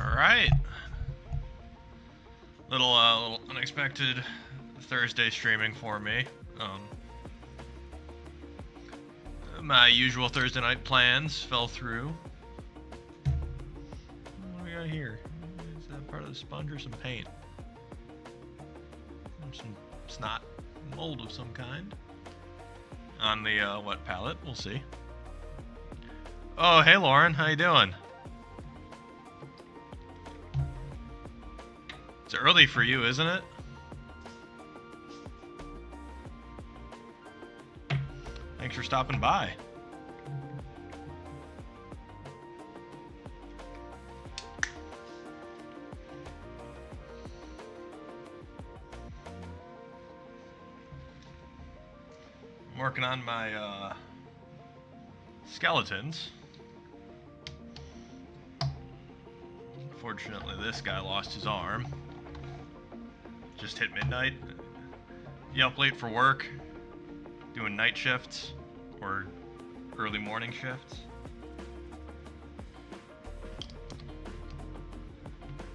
Alright. Little unexpected Thursday streaming for me. My usual Thursday night plans fell through. What do we got here? Is that part of the sponge or some paint? Some snot, mold of some kind. On the wet palette, we'll see. Oh, hey Lauren, how you doing? It's early for you, isn't it? Thanks for stopping by. I'm working on my skeletons. Unfortunately, this guy lost his arm. Just hit midnight. You up late for work? Doing night shifts? Or early morning shifts?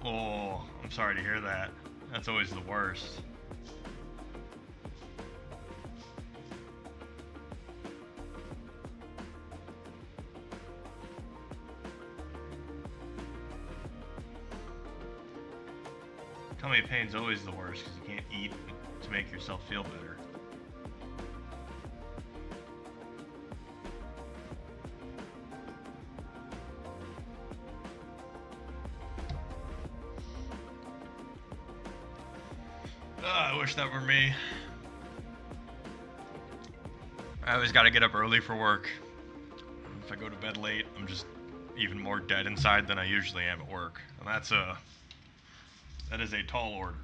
Oh, I'm sorry to hear that. That's always the worst. Tummy pain's always the worst because you can't eat to make yourself feel better. I wish that were me. I always gotta get up early for work. If I go to bed late, I'm just even more dead inside than I usually am at work. And that is a tall order.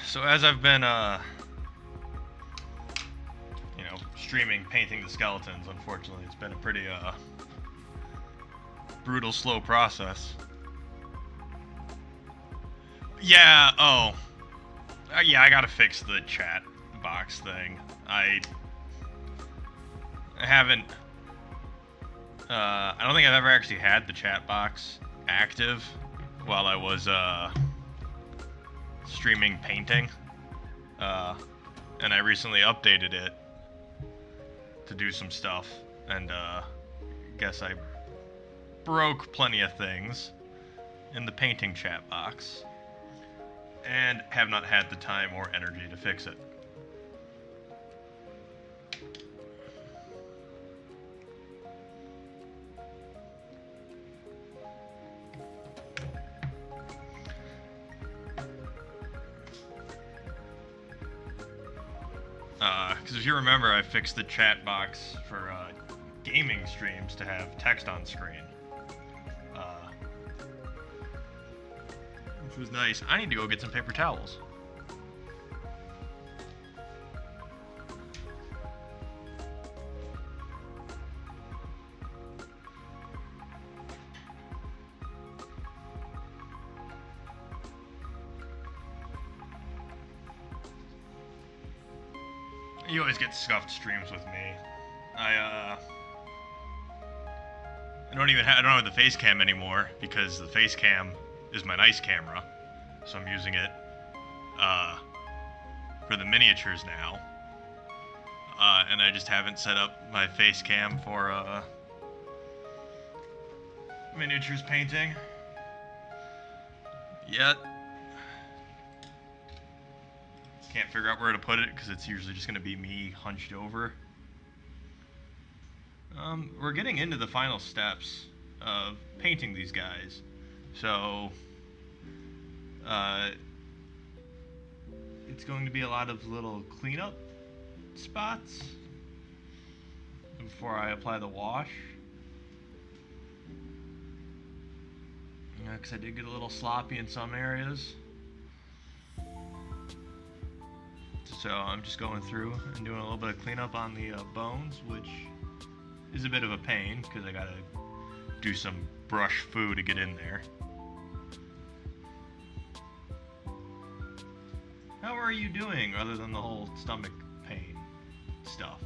So as I've been, streaming painting the skeletons, unfortunately, it's been a pretty, brutal, slow process. Yeah, yeah, I gotta fix the chat box thing. I haven't, I don't think I've ever actually had the chat box active while I was, streaming painting, and I recently updated it to do some stuff, and guess I broke plenty of things in the painting chat box, and have not had the time or energy to fix it. Because if you remember, I fixed the chat box for gaming streams to have text on screen, which was nice. I need to go get some paper towels. You always get scuffed streams with me. I don't have the face cam anymore because the face cam is my nice camera, so I'm using it for the miniatures now. And I just haven't set up my face cam for miniatures painting yet. Can't figure out where to put it because it's usually just going to be me hunched over. We're getting into the final steps of painting these guys, so it's going to be a lot of little cleanup spots before I apply the wash. Because I did get a little sloppy in some areas. So I'm just going through and doing a little bit of cleanup on the bones, which is a bit of a pain because I gotta do some brush foo to get in there. How are you doing other than the whole stomach pain stuff?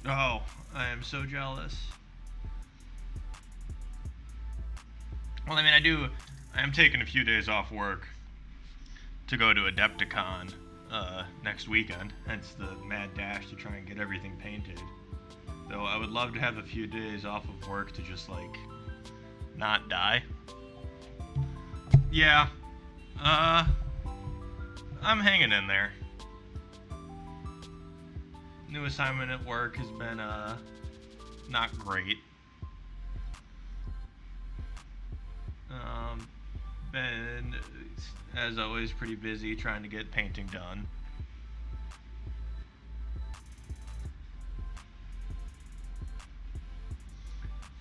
Oh, I am so jealous. Well, I mean, I am taking a few days off work to go to Adepticon next weekend, hence the mad dash to try and get everything painted. Though I would love to have a few days off of work to just, like, not die. Yeah, I'm hanging in there. New assignment at work has been not great. Been, as always, pretty busy trying to get painting done.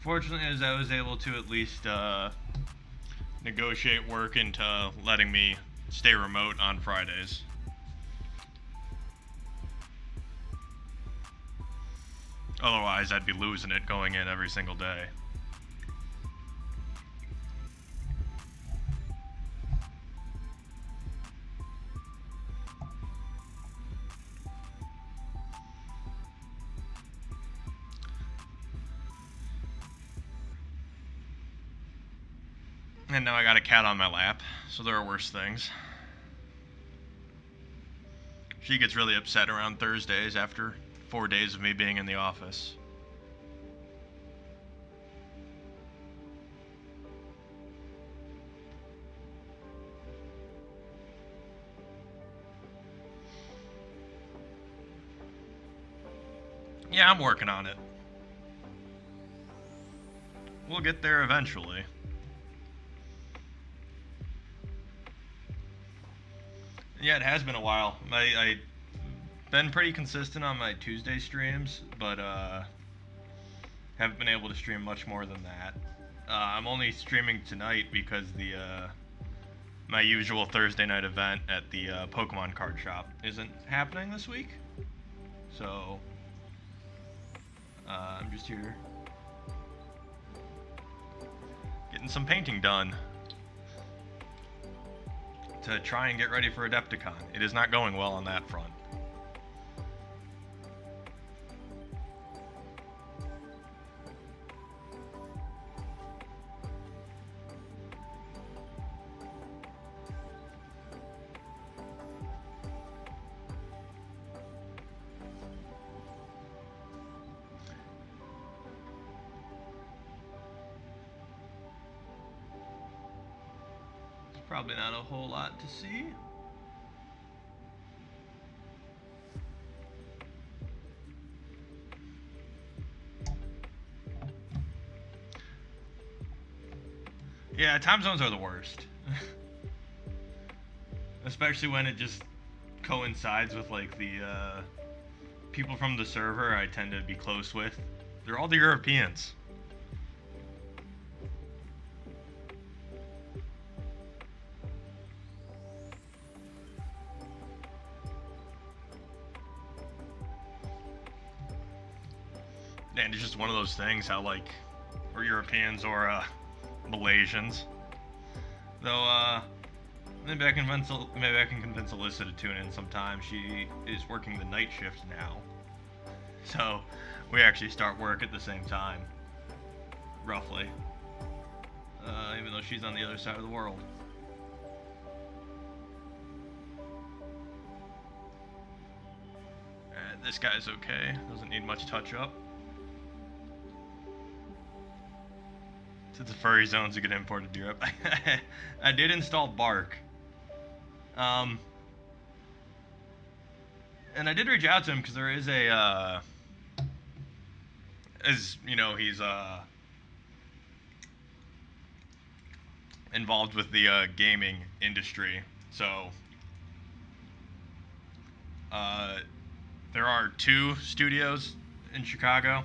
Fortunately, as I was able to at least negotiate work into letting me stay remote on Fridays. Otherwise, I'd be losing it going in every single day. And now I got a cat on my lap, so there are worse things. She gets really upset around Thursdays after 4 days of me being in the office. Yeah, I'm working on it. We'll get there eventually. Yeah, it has been a while. I been pretty consistent on my Tuesday streams, but haven't been able to stream much more than that. I'm only streaming tonight because the my usual Thursday night event at the Pokemon card shop isn't happening this week. So I'm just here getting some painting done to try and get ready for Adepticon. It is not going well on that front. Probably not a whole lot to see. Yeah, time zones are the worst. Especially when it just coincides with, like, the people from the server I tend to be close with. They're all the Europeans. And it's just one of those things how, like, we're Europeans or Malaysians. Though maybe I can convince Alyssa to tune in sometime. She is working the night shift now, so we actually start work at the same time, roughly. Even though she's on the other side of the world. This guy's okay. Doesn't need much touch up. Since the furry zones get imported to Europe. I did install Bark. And I did reach out to him because there is a, as you know, he's involved with the gaming industry. So there are 2 studios in Chicago,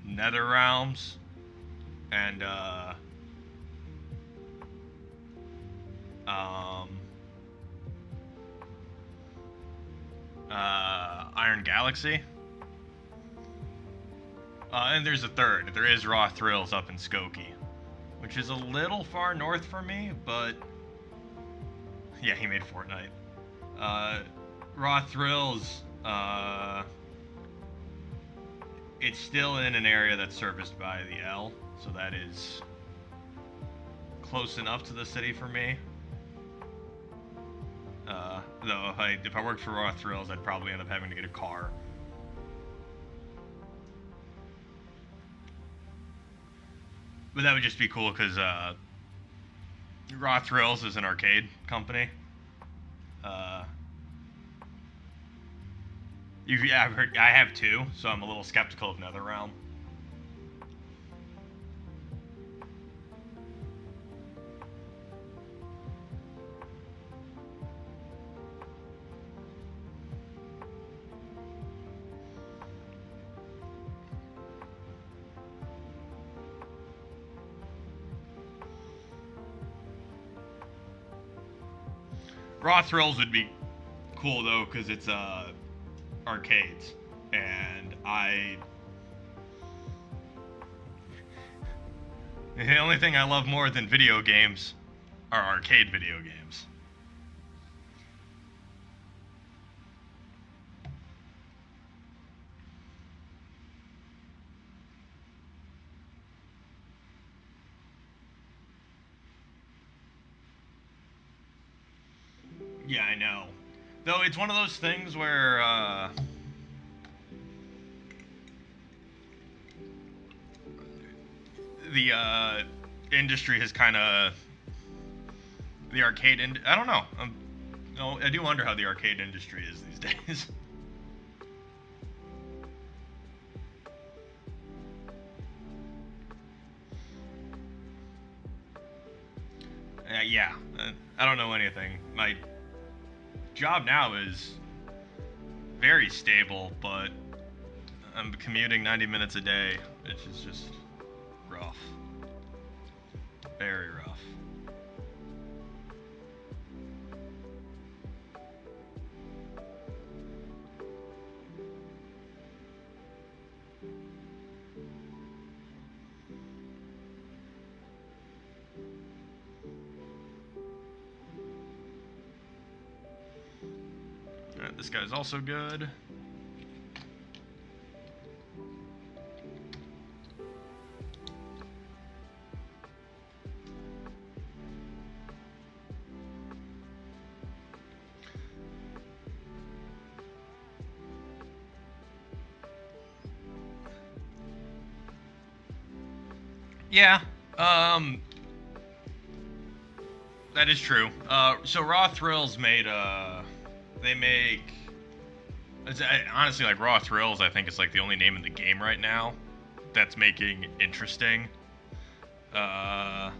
Nether Realms and Iron Galaxy. And there's a third. There is Raw Thrills up in Skokie, which is a little far north for me, but yeah, he made Fortnite. Raw Thrills, it's still in an area that's serviced by the L, so that is close enough to the city for me. Though if I worked for Raw Thrills, I'd probably end up having to get a car. But that would just be cool because Raw Thrills is an arcade company. I've heard, I have 2, so I'm a little skeptical of NetherRealm. Raw Thrills would be cool though, because it's arcades, and the only thing I love more than video games are arcade video games. Yeah, I know. Though it's one of those things where the industry has kind of the arcade I don't know. No, I do wonder how the arcade industry is these days. Yeah, I don't know anything. My job now is very stable, but I'm commuting 90 minutes a day, which is just rough. Very rough. Alright, this guy's also good. Yeah, that is true. So Raw Thrills made, they make, honestly, like, Raw Thrills, I think, is, like, the only name in the game right now that's making interesting, I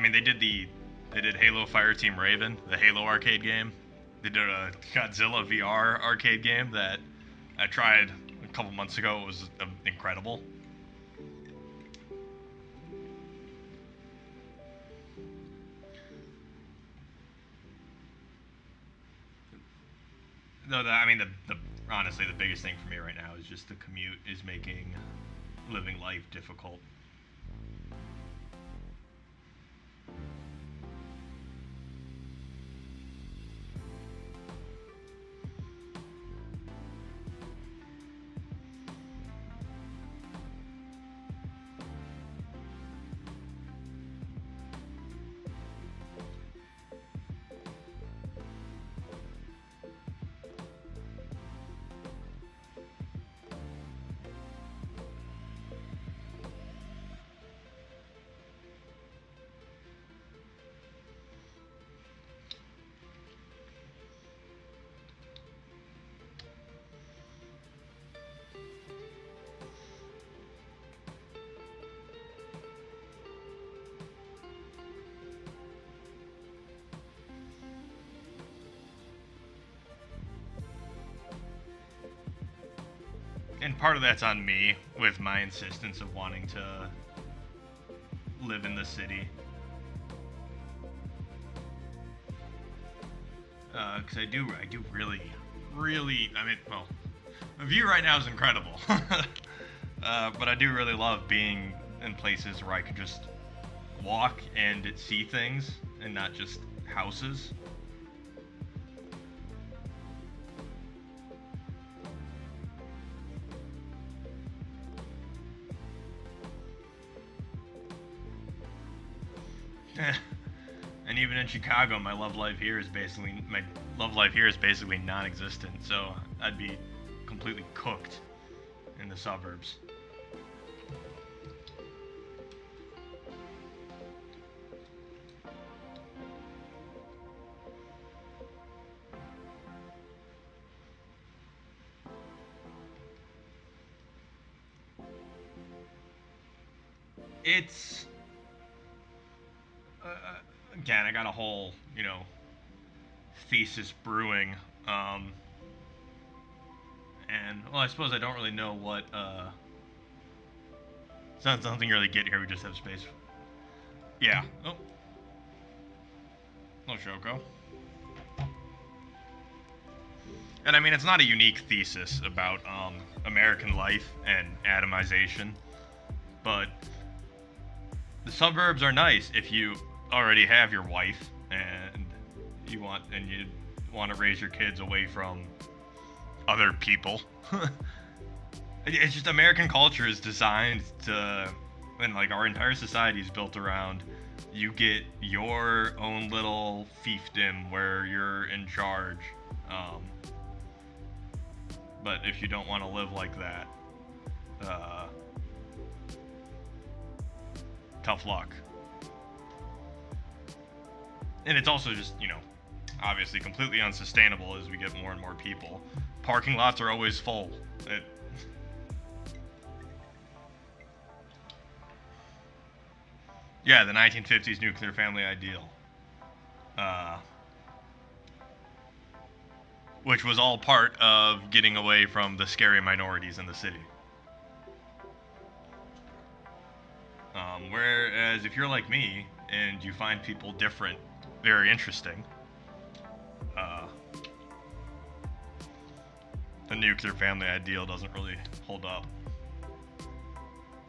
mean, they did Halo Fireteam Raven, the Halo arcade game. They did a Godzilla VR arcade game that I tried a couple months ago. It was incredible. No, I mean, honestly, the biggest thing for me right now is just the commute is making living life difficult. and part of that's on me with my insistence of wanting to live in the city. Because I do really, I mean, well, the view right now is incredible. But I do really love being in places where I could just walk and see things and not just houses. And even in Chicago, my love life here is basically non-existent. So I'd be completely cooked in the suburbs. It's again, I got a whole, thesis brewing. And well, I suppose I don't really know what. It's not something you really get here. We just have space. Yeah. Oh. No Shoko. And I mean, it's not a unique thesis about American life and atomization, but the suburbs are nice if you already have your wife and you want to raise your kids away from other people. It's just American culture is designed to, and like our entire society is built around you get your own little fiefdom where you're in charge. But if you don't want to live like that, tough luck. And it's also just, obviously completely unsustainable as we get more and more people. Parking lots are always full. Yeah, the 1950s nuclear family ideal. Which was all part of getting away from the scary minorities in the city. Whereas if you're like me and you find people different very interesting, the nuclear family ideal doesn't really hold up.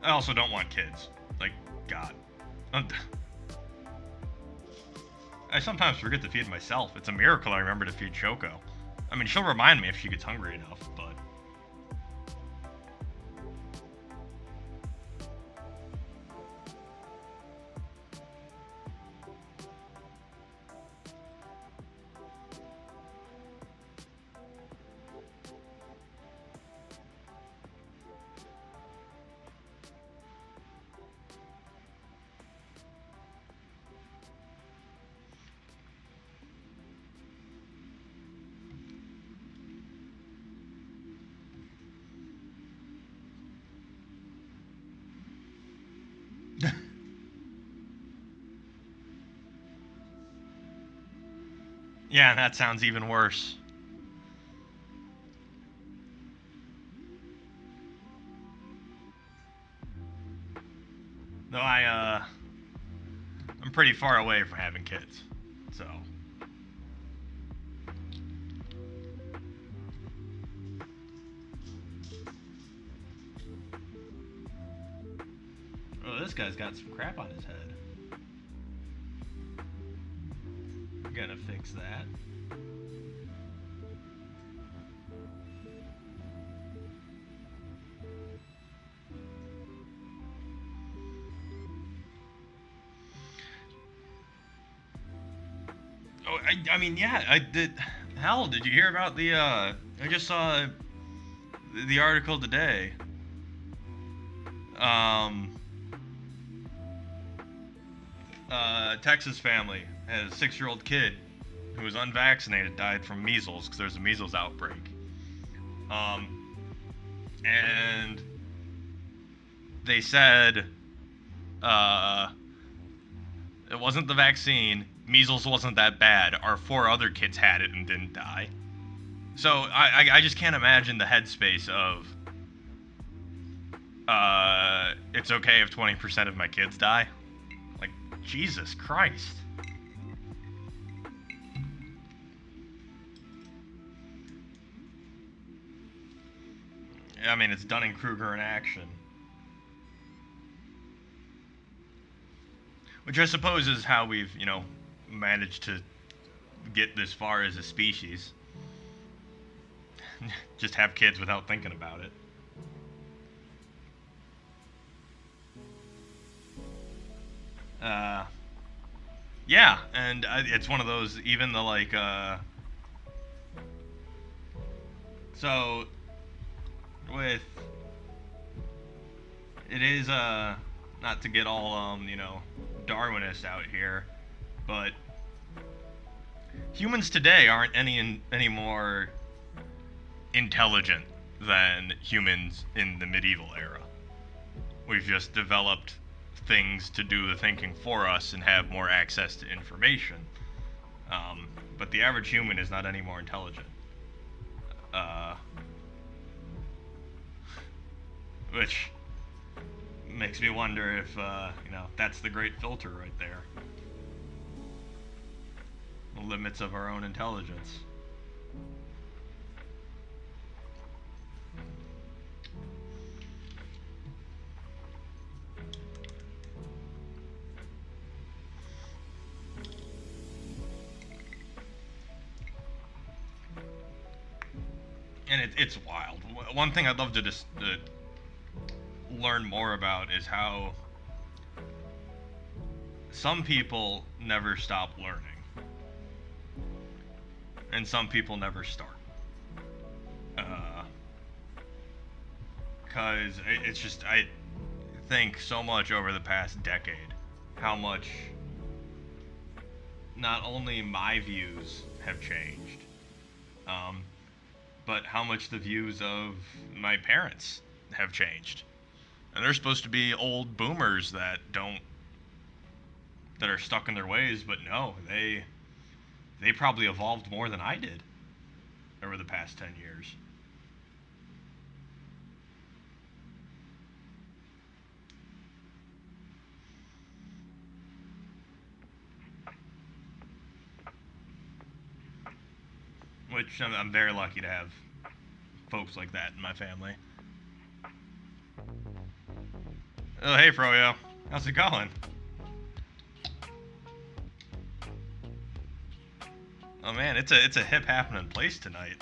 I also don't want kids. Like, God. I sometimes forget to feed myself. It's a miracle I remember to feed Shoko. I mean, she'll remind me if she gets hungry enough, but... Yeah, that sounds even worse. No, I'm pretty far away from having kids, so. Oh, this guy's got some crap on his head. Gonna fix that. Oh, I mean, yeah, I did. Hell, did you hear about the? I just saw the article today. Texas family has a 6-year-old kid who was unvaccinated, died from measles because there's a measles outbreak. And they said it wasn't the vaccine. Measles wasn't that bad. Our 4 other kids had it and didn't die. So I just can't imagine the headspace of it's okay if 20% of my kids die. Like, Jesus Christ. I mean, it's Dunning-Kruger in action. Which I suppose is how we've, managed to get this far as a species. Just have kids without thinking about it. Yeah, and it's one of those, even the, like, so, with, it is, not to get all, Darwinist out here, but humans today aren't any more intelligent than humans in the medieval era. We've just developed things to do the thinking for us and have more access to information. But the average human is not any more intelligent. Which makes me wonder if, that's the great filter right there. The limits of our own intelligence. And it's wild. One thing I'd love to just learn more about is how some people never stop learning, and some people never start. Because it's just, I think so much over the past decade how much not only my views have changed, but how much the views of my parents have changed. And they're supposed to be old boomers that are stuck in their ways, but no, they probably evolved more than I did over the past 10 years. Which I'm very lucky to have folks like that in my family. Oh, hey, Froyo. How's it going? Oh man, it's a hip happening place tonight.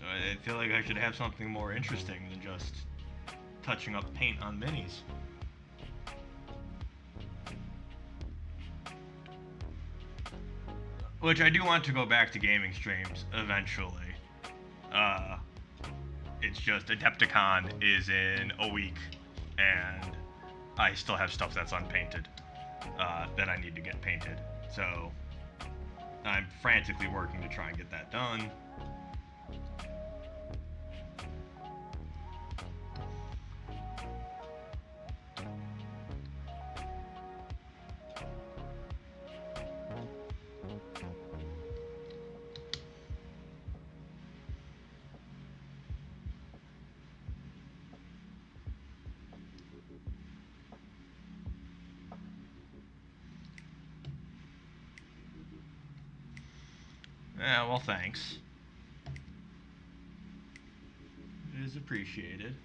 I feel like I should have something more interesting than just touching up paint on minis. Which I do want to go back to gaming streams eventually. It's just Adepticon is in a week, and I still have stuff that's unpainted that I need to get painted. So I'm frantically working to try and get that done. Yeah, well, thanks. It is appreciated.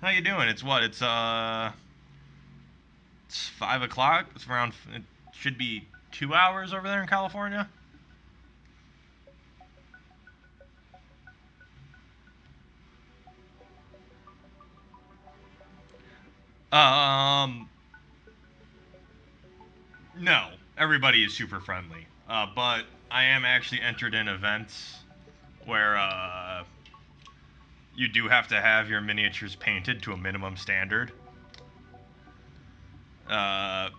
How you doing? It's what? It's 5 o'clock. It's around. It should be 2 hours over there in California. Um, no, everybody is super friendly. But I am actually entered in events where you do have to have your miniatures painted to a minimum standard. Uh,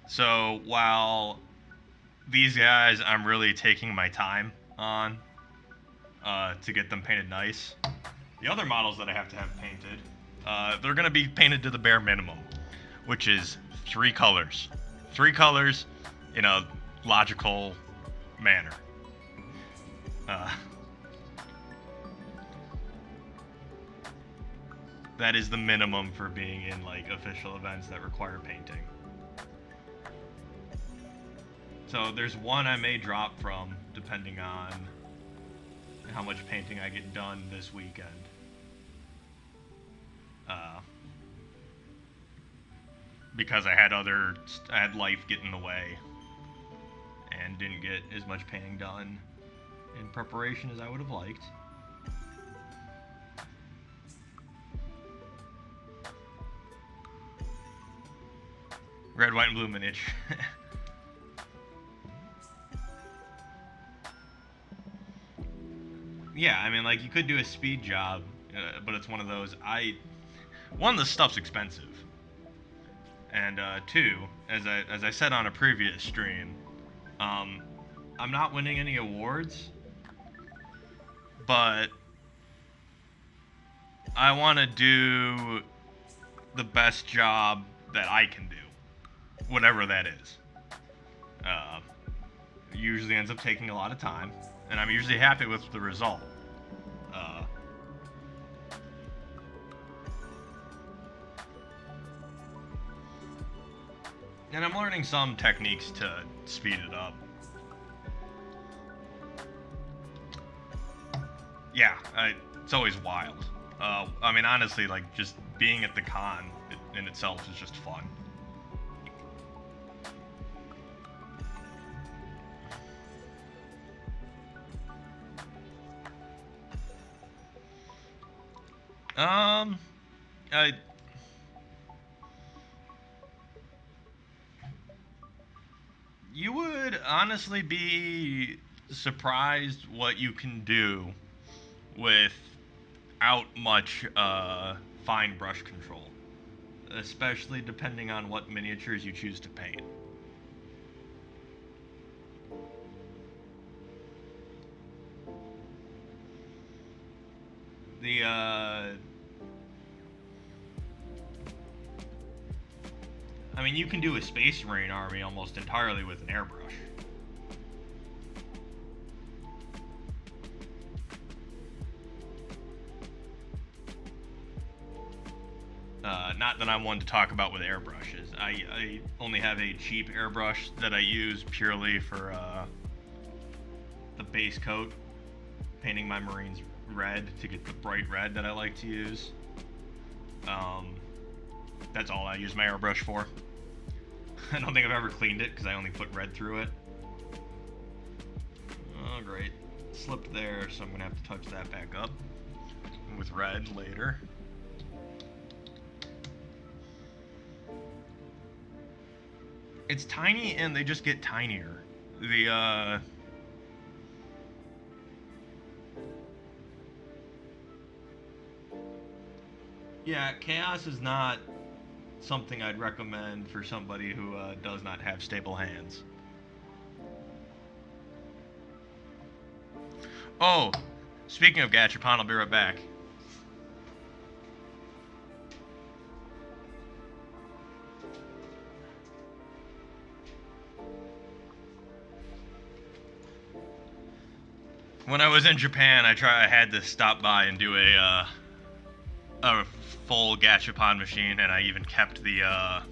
so while these guys I'm really taking my time on, to get them painted nice. The other models that I have to have painted, they're going to be painted to the bare minimum, which is 3 colors. 3 colors in a logical manner. That is the minimum for being in like official events that require painting. So there's one I may drop from depending on how much painting I get done this weekend. Because I had life get in the way and didn't get as much painting done in preparation as I would have liked. Red, white, and blue miniature. Yeah, I mean, like, you could do a speed job, but it's one of those, one, the stuff's expensive. And, 2, as I said on a previous stream, I'm not winning any awards, but I want to do the best job that I can do, whatever that is. Usually ends up taking a lot of time, and I'm usually happy with the result. And I'm learning some techniques to speed it up. Yeah, it's always wild. I mean, honestly, like, just being at the con in itself is just fun. You would honestly be surprised what you can do without much fine brush control, especially depending on what miniatures you choose to paint. I mean, you can do a Space Marine army almost entirely with an airbrush. Not that I'm one to talk about with airbrushes. I only have a cheap airbrush that I use purely for the base coat, painting my Marines red to get the bright red that I like to use. That's all I use my airbrush for. I don't think I've ever cleaned it because I only put red through it. Oh, great. Slipped there, so I'm going to have to touch that back up with red later. It's tiny and they just get tinier. Yeah, Chaos is not something I'd recommend for somebody who does not have stable hands. Oh, speaking of Gachapon, I'll be right back. When I was in Japan, I had to stop by and do a full Gachapon machine, and I even kept the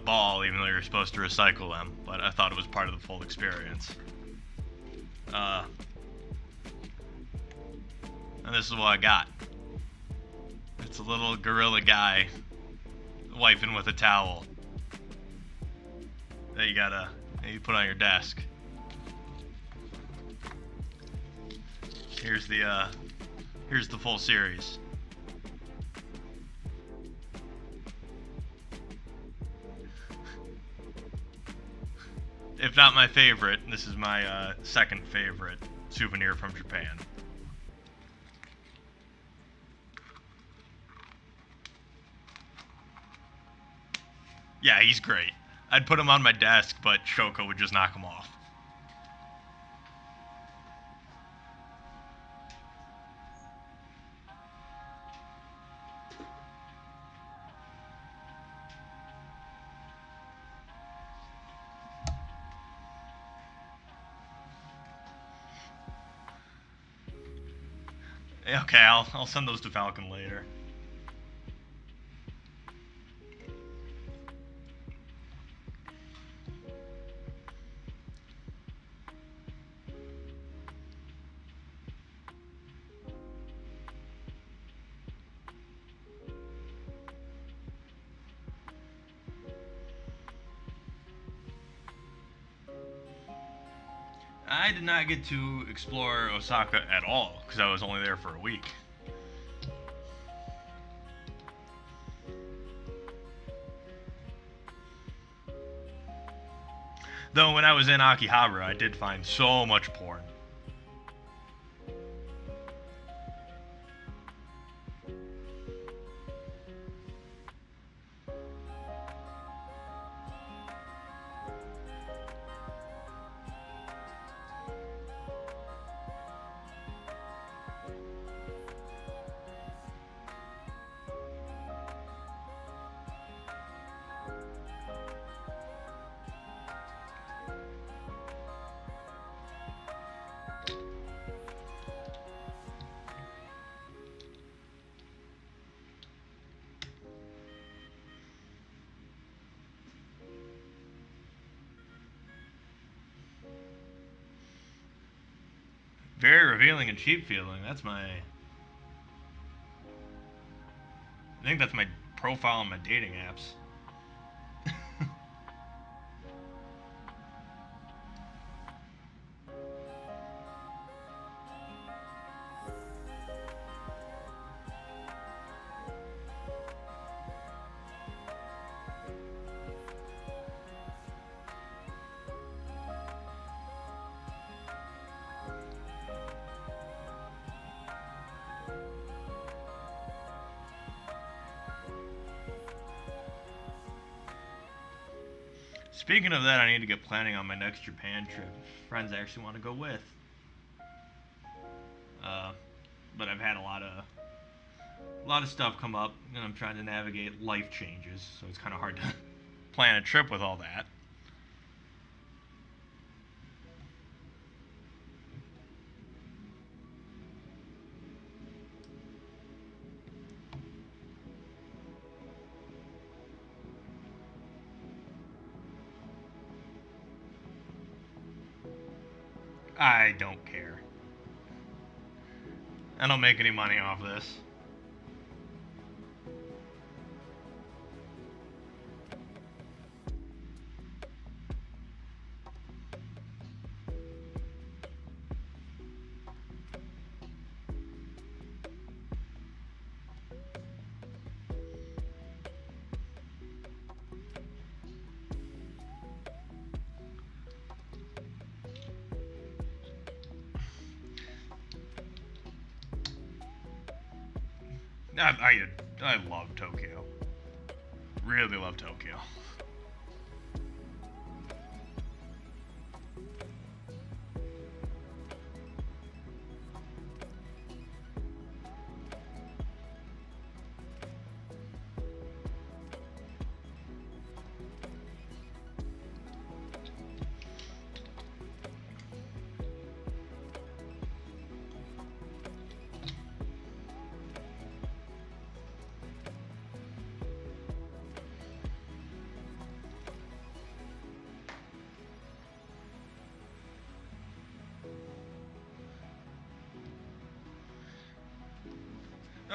ball, even though you're supposed to recycle them. But I thought it was part of the full experience. And this is what I got. It's a little gorilla guy wiping with a towel that you put on your desk. Here's the full series. If not my favorite, this is my second favorite souvenir from Japan. Yeah, he's great. I'd put him on my desk, but Shoko would just knock him off. Okay, I'll send those to Falcon later. I did not get to explore Osaka at all because I was only there for a week. Though when I was in Akihabara, I did find so much porn. Very revealing and cheap feeling. That's my... I think that's my profile on my dating apps. Speaking of that, I need to get planning on my next Japan trip. Friends I actually want to go with. But I've had a lot of stuff come up, and I'm trying to navigate life changes, so it's kind of hard to plan a trip with all that. I don't care. I don't make any money off this. I love Tokyo. Really love Tokyo.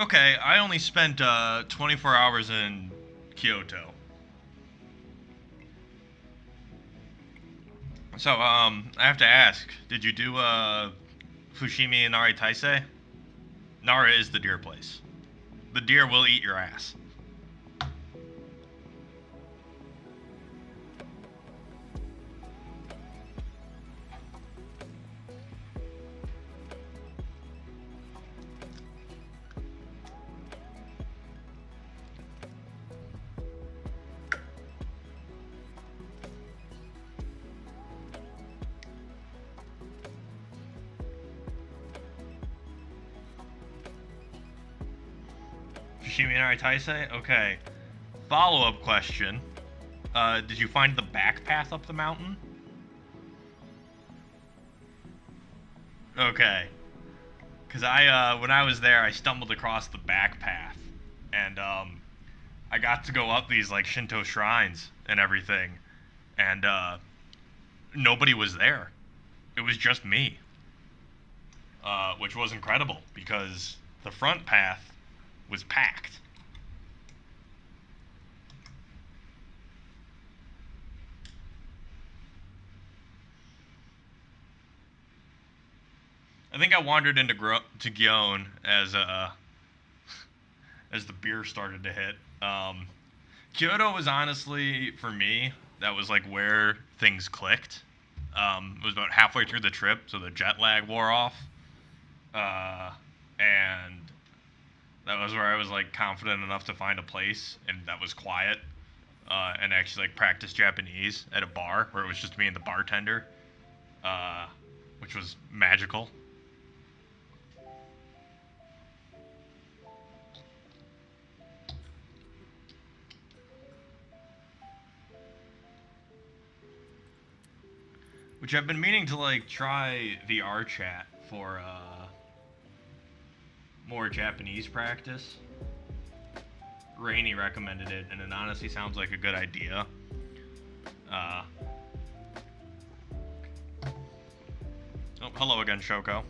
Okay, I only spent 24 hours in Kyoto. So, I have to ask, did you do Fushimi and Nari Taisei? Nara is the deer place. The deer will eat your ass. Fushimi Nari Taisei? Okay. Follow-up question. Did you find the back path up the mountain? Because when I was there, I stumbled across the back path, and I got to go up these like Shinto shrines and everything, and nobody was there. It was just me, which was incredible because the front path was packed. I think I wandered into to Gyeon as the beer started to hit. Kyoto was honestly, for me, that was like where things clicked. It was about halfway through the trip, so the jet lag wore off, and that was where I was like confident enough to find a place and that was quiet, and actually like practice Japanese at a bar where it was just me and the bartender, which was magical. Which I've been meaning to like try VR chat for more Japanese practice. Rainey recommended it, and it honestly sounds like a good idea. Oh, hello again, Shoko.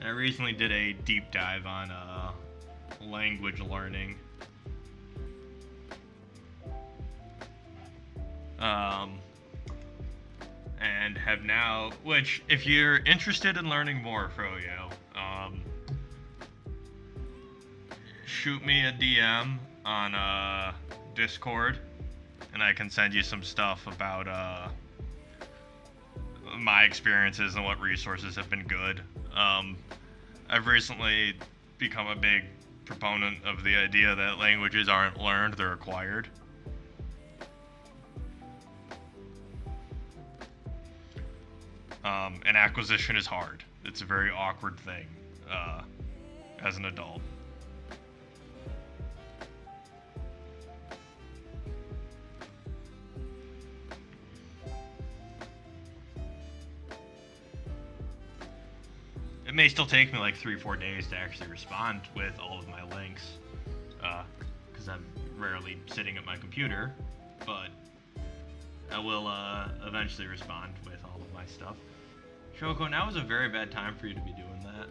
I recently did a deep dive on language learning. And have now, which, if you're interested in learning more, Froyo, shoot me a DM on Discord, and I can send you some stuff about my experiences and what resources have been good. I've recently become a big proponent of the idea that languages aren't learned, they're acquired. And acquisition is hard. It's a very awkward thing as an adult. It may still take me like 3-4 days to actually respond with all of my links, because I'm rarely sitting at my computer, but I will eventually respond with all of my stuff. Shoko, now is a very bad time for you to be doing that.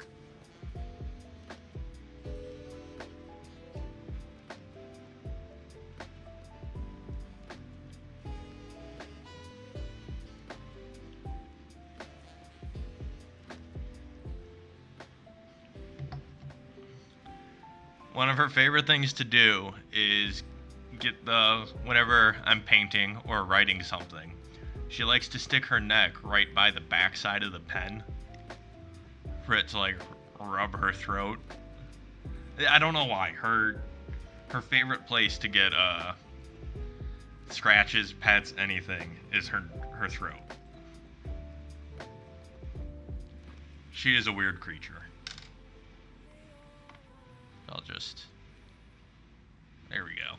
One of her favorite things to do is whenever I'm painting or writing something, she likes to stick her neck right by the back side of the pen for it to like rub her throat. I don't know why. Her favorite place to get scratches, pets, anything is her throat. She is a weird creature. There we go.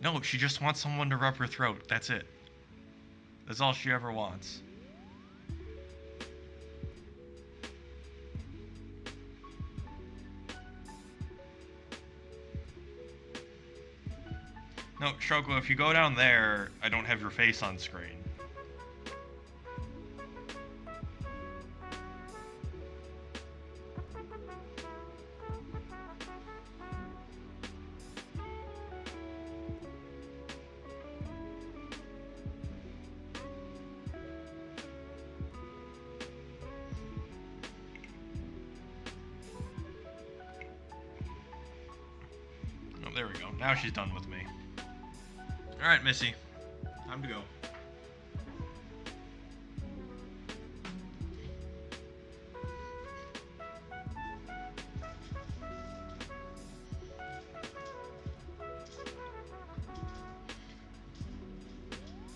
No, she just wants someone to rub her throat. That's it. That's all she ever wants. No, Shoko, if you go down there, I don't have your face on screen. Oh, there we go. Now she's done with me. Alright, Missy. Time to go.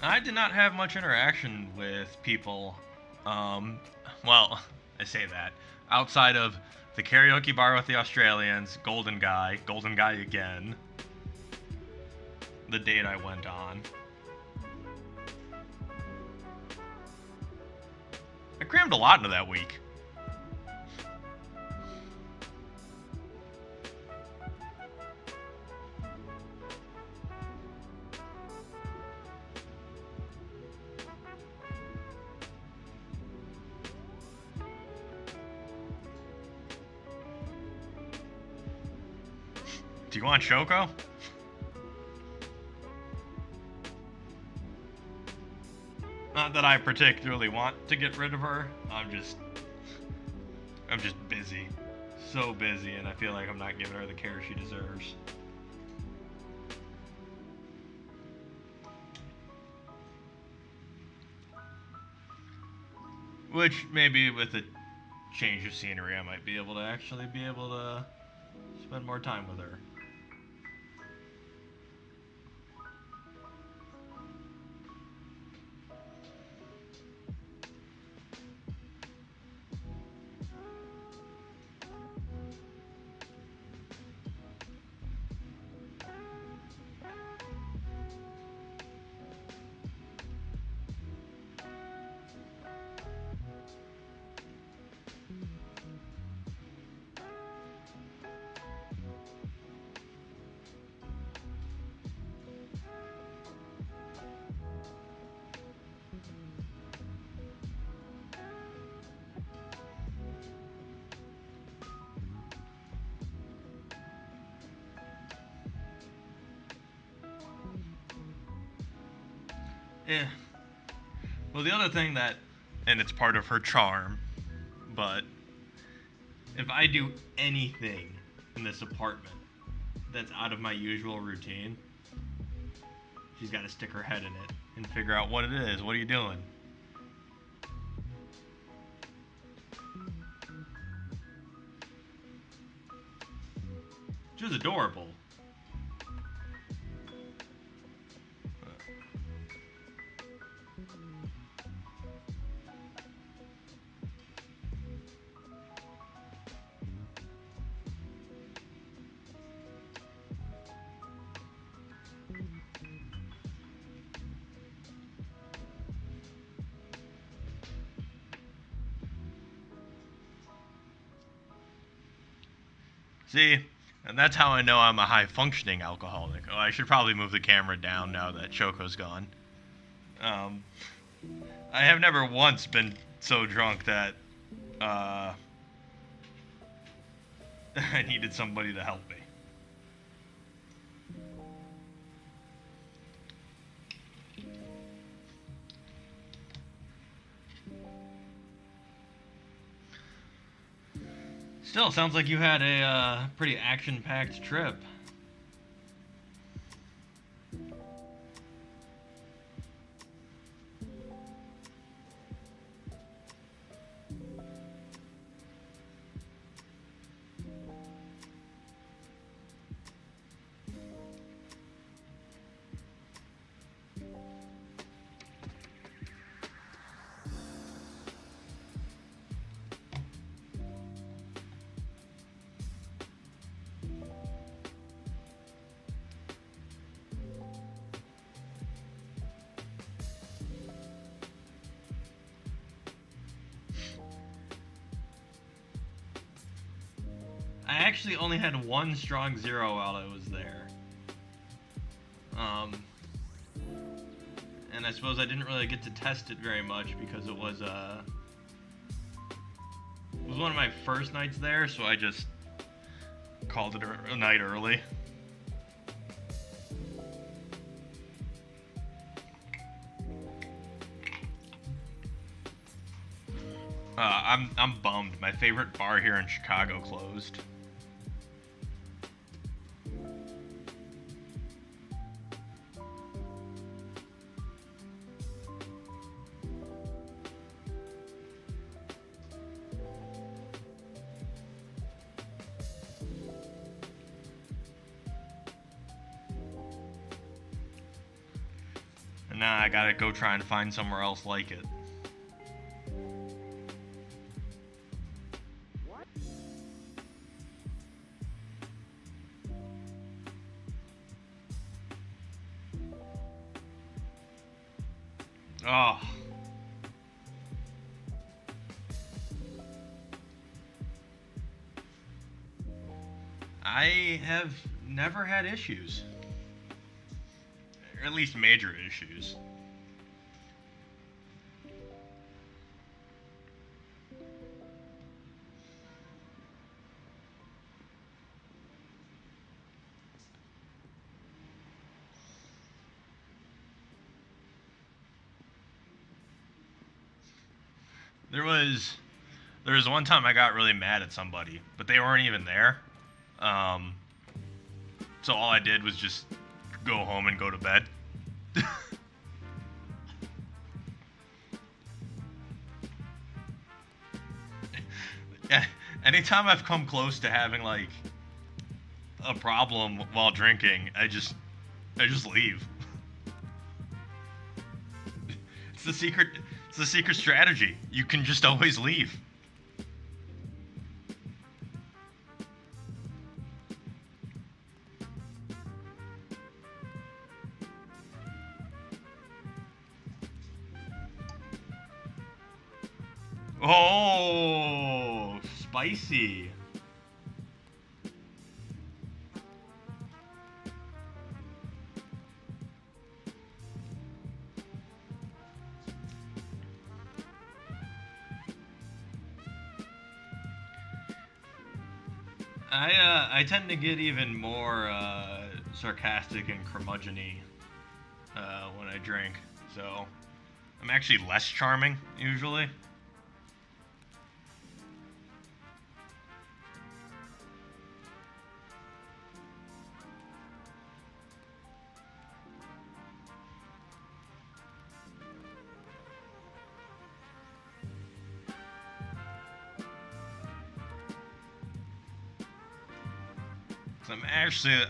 I did not have much interaction with people. Well, I say that. Outside of the karaoke bar with the Australians, Golden Guy again, the date I went on. I crammed a lot into that week. Do you want Shoko? Not that I particularly want to get rid of her. I'm just busy. So busy, and I feel like I'm not giving her the care she deserves. Which, maybe with a change of scenery, I might be able to spend more time with her. Yeah. Well, the other thing that, and it's part of her charm, but if I do anything in this apartment that's out of my usual routine, she's got to stick her head in it and figure out what it is. What are you doing? She was adorable. See, and that's how I know I'm a high-functioning alcoholic. Oh, I should probably move the camera down now that Choco's gone. I have never once been so drunk that I needed somebody to help me. Still, sounds like you had a pretty action-packed trip. I actually only had one strong zero while I was there. And I suppose I didn't really get to test it very much because it was one of my first nights there, so I just called it a night early. I'm bummed. My favorite bar here in Chicago closed. Nah, I gotta go try and find somewhere else like it. Oh. I have never had issues. Or at least major issues. There was one time I got really mad at somebody, but they weren't even there. Um, so all I did was just go home and go to bed. Anytime I've come close to having like a problem while drinking, I just leave. It's the secret. It's the secret strategy. You can just always leave. Oh, spicy. I tend to get even more sarcastic and curmudgeon-y when I drink, so I'm actually less charming usually.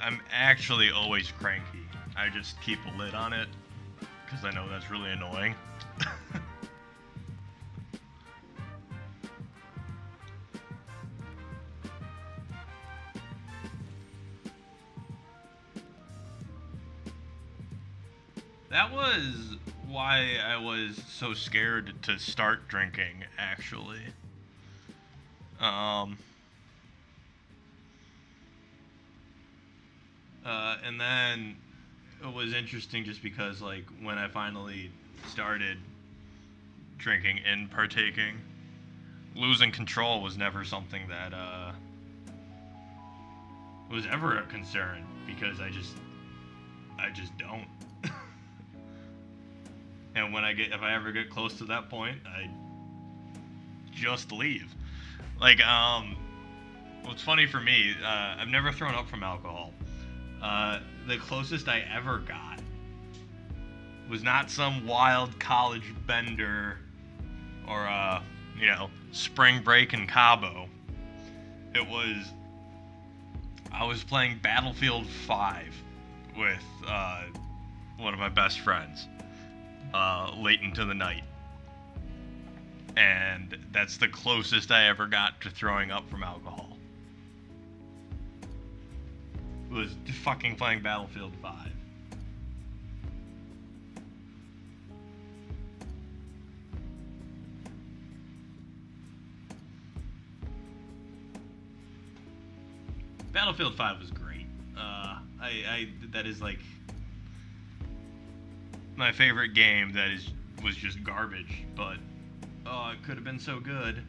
I'm actually always cranky. I just keep a lid on it because I know that's really annoying. That was why I was so scared to start drinking, actually. Um, and then it was interesting just because, like, when I finally started drinking and partaking, losing control was never something that was ever a concern because I just don't. And if I ever get close to that point, I just leave. Like, what's funny for me, I've never thrown up from alcohol. The closest I ever got was not some wild college bender or, spring break in Cabo. I was playing Battlefield 5 with, one of my best friends, late into the night. And that's the closest I ever got to throwing up from alcohol. Was fucking playing Battlefield 5. Battlefield 5 was great. That is like my favorite game. Was just garbage, but oh, it could have been so good.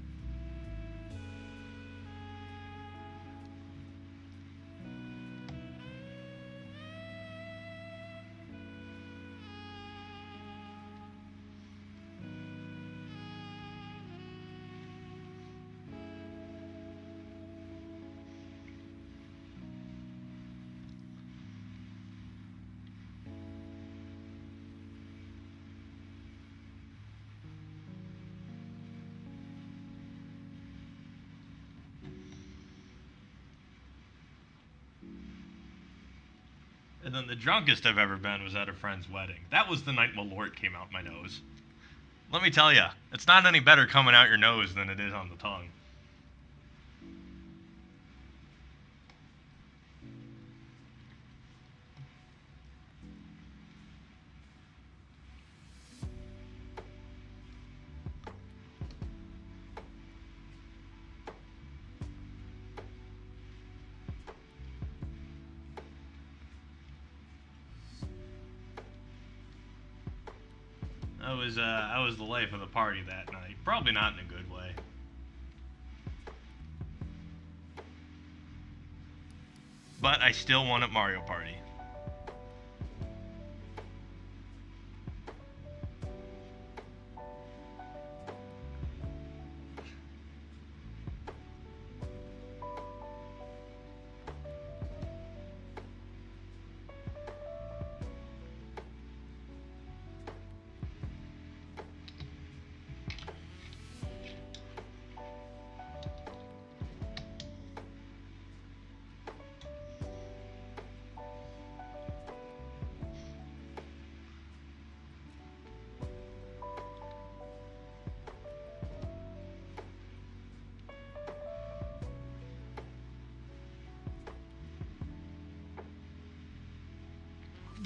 then the drunkest I've ever been was at a friend's wedding. That was the night Malort came out my nose. Let me tell ya, it's not any better coming out your nose than it is on the tongue. I was the life of the party that night. Probably not in a good way. But I still won at Mario Party.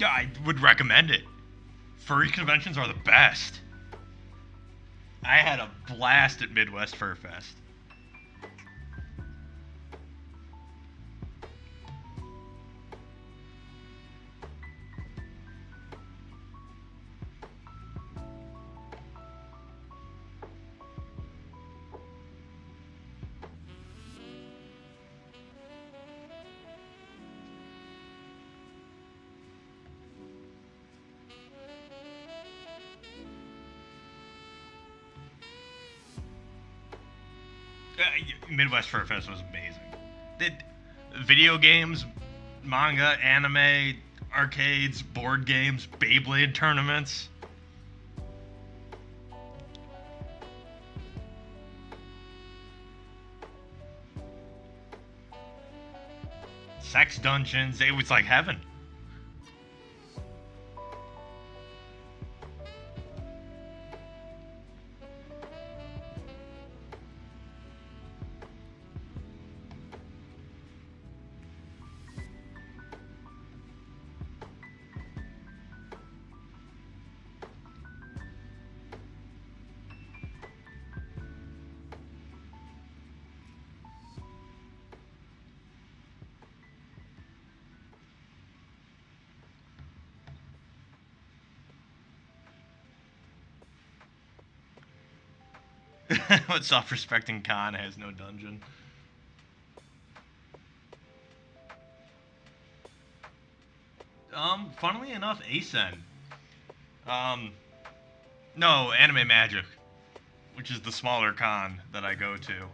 I would recommend it. Furry conventions are the best. I had a blast at Midwest Fur Fest. Midwest Fur Fest was amazing. Video games, manga, anime, arcades, board games, Beyblade tournaments. Sex dungeons. It was like heaven. What self-respecting con has no dungeon? Funnily enough, ASEN. No, Anime Magic, which is the smaller con that I go to.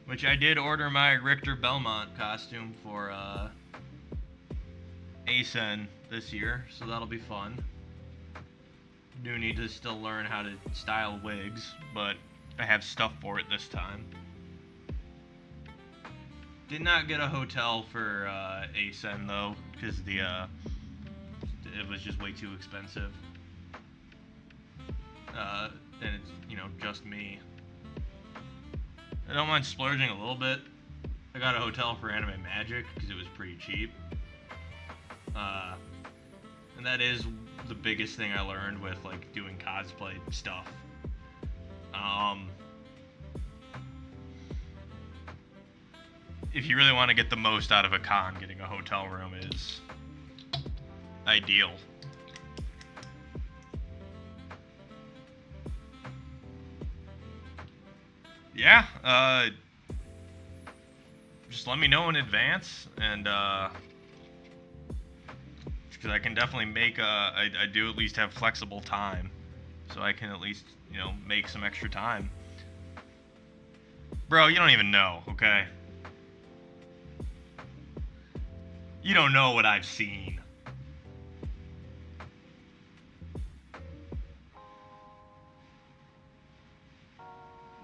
Which I did order my Richter Belmont costume for ASEN this year, so that'll be fun. Do need to still learn how to style wigs, but I have stuff for it this time. Did not get a hotel for ASEN though, because it was just way too expensive. And it's, you know, just me. I don't mind splurging a little bit. I got a hotel for Anime Magic because it was pretty cheap. And that is the biggest thing I learned with like doing cosplay stuff. If you really want to get the most out of a con, getting a hotel room is ideal. Yeah, just let me know in advance, and because I can definitely make I do at least have flexible time, so I can at least, you know, make some extra time. Bro, you don't even know, okay? You don't know what I've seen.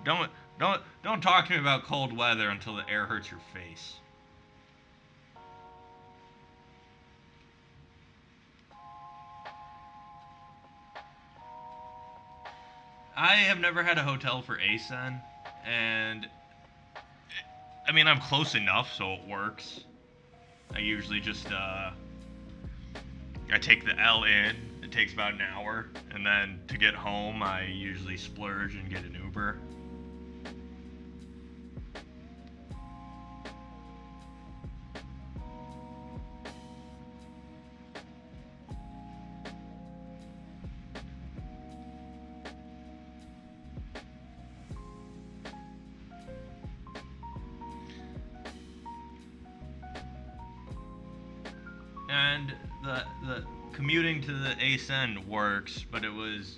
Don't don't talk to me about cold weather until the air hurts your face. I have never had a hotel for ASEN, and I mean I'm close enough so it works. I usually just I take the L in. It takes about an hour, and then to get home I usually splurge and get an Uber. And the commuting to the ASEN works, but it was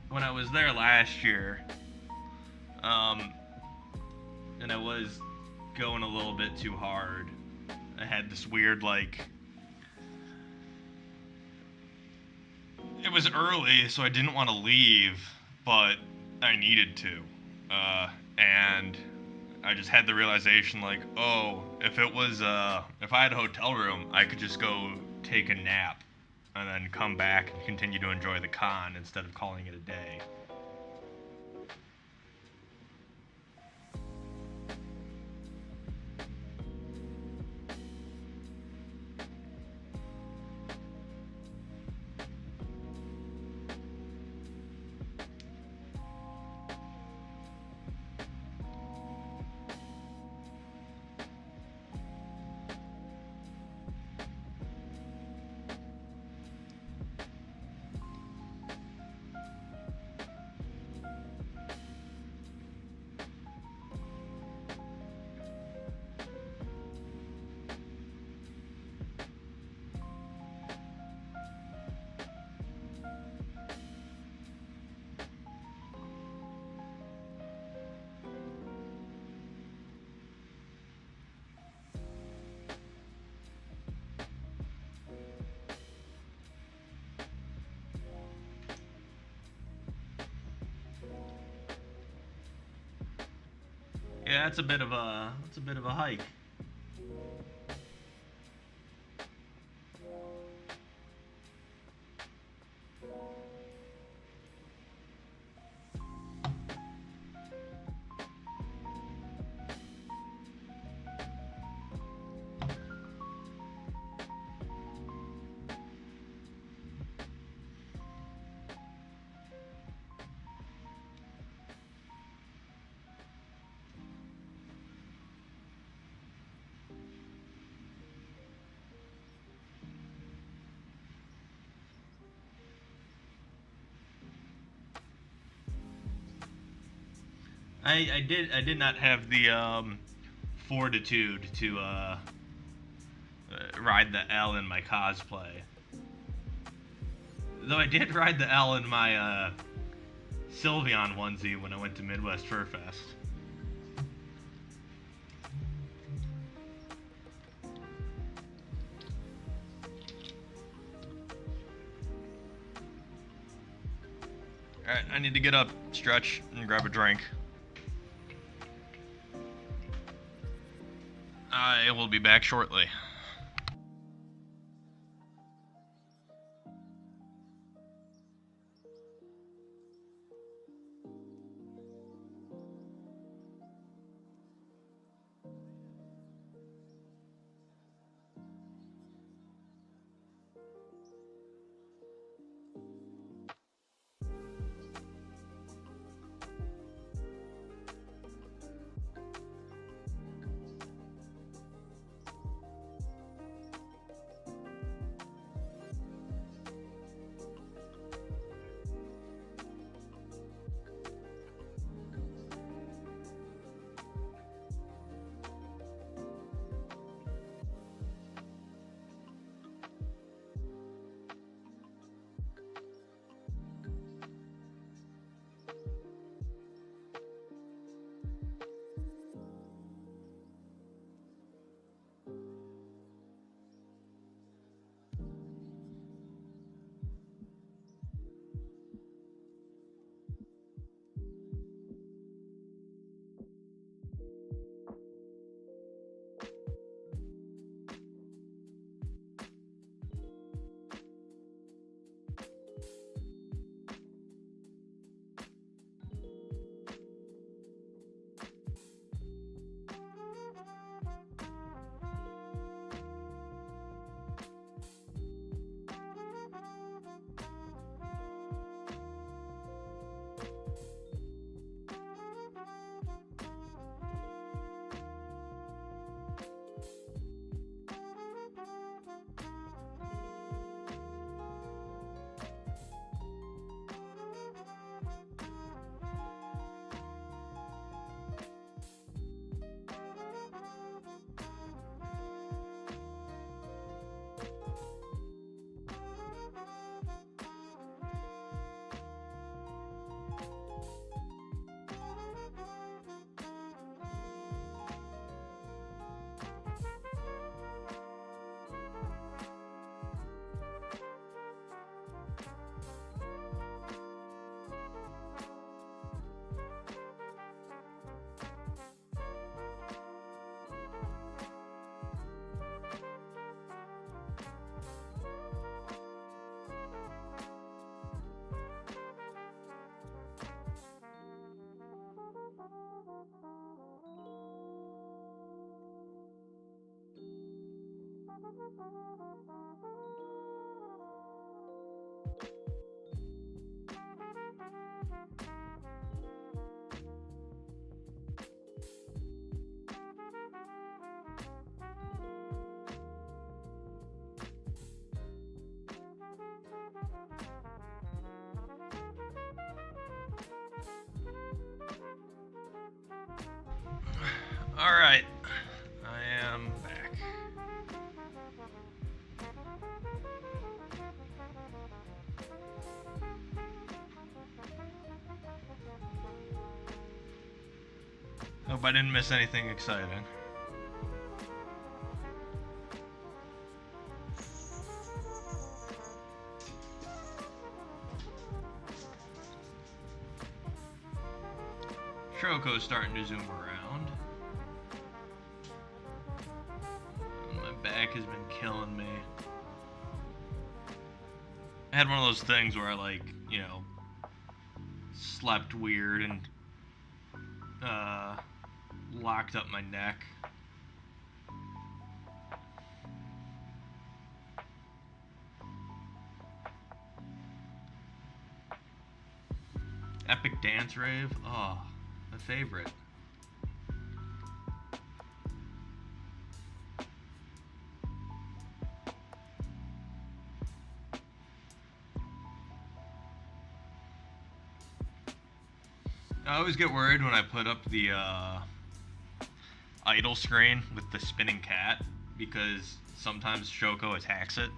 when I was there last year, and I was going a little bit too hard. I had this weird it was early, so I didn't want to leave, but I needed to, and I just had the realization oh, if I had a hotel room, I could just go take a nap and then come back and continue to enjoy the con instead of calling it a day. Yeah, it's a bit of a hike. I did not have the fortitude to ride the L in my cosplay. Though I did ride the L in my Sylveon onesie when I went to Midwest Fur Fest. Alright, I need to get up, stretch, and grab a drink. I will be back shortly. Alright, I am back. Hope I didn't miss anything exciting. Troco's starting to zoom around. My back has been killing me. I had one of those things where I, like, you know, slept weird and locked up my neck. Epic Dance Rave? Oh, my favorite. I always get worried when I put up the idle screen with the spinning cat, because sometimes Shoko attacks it.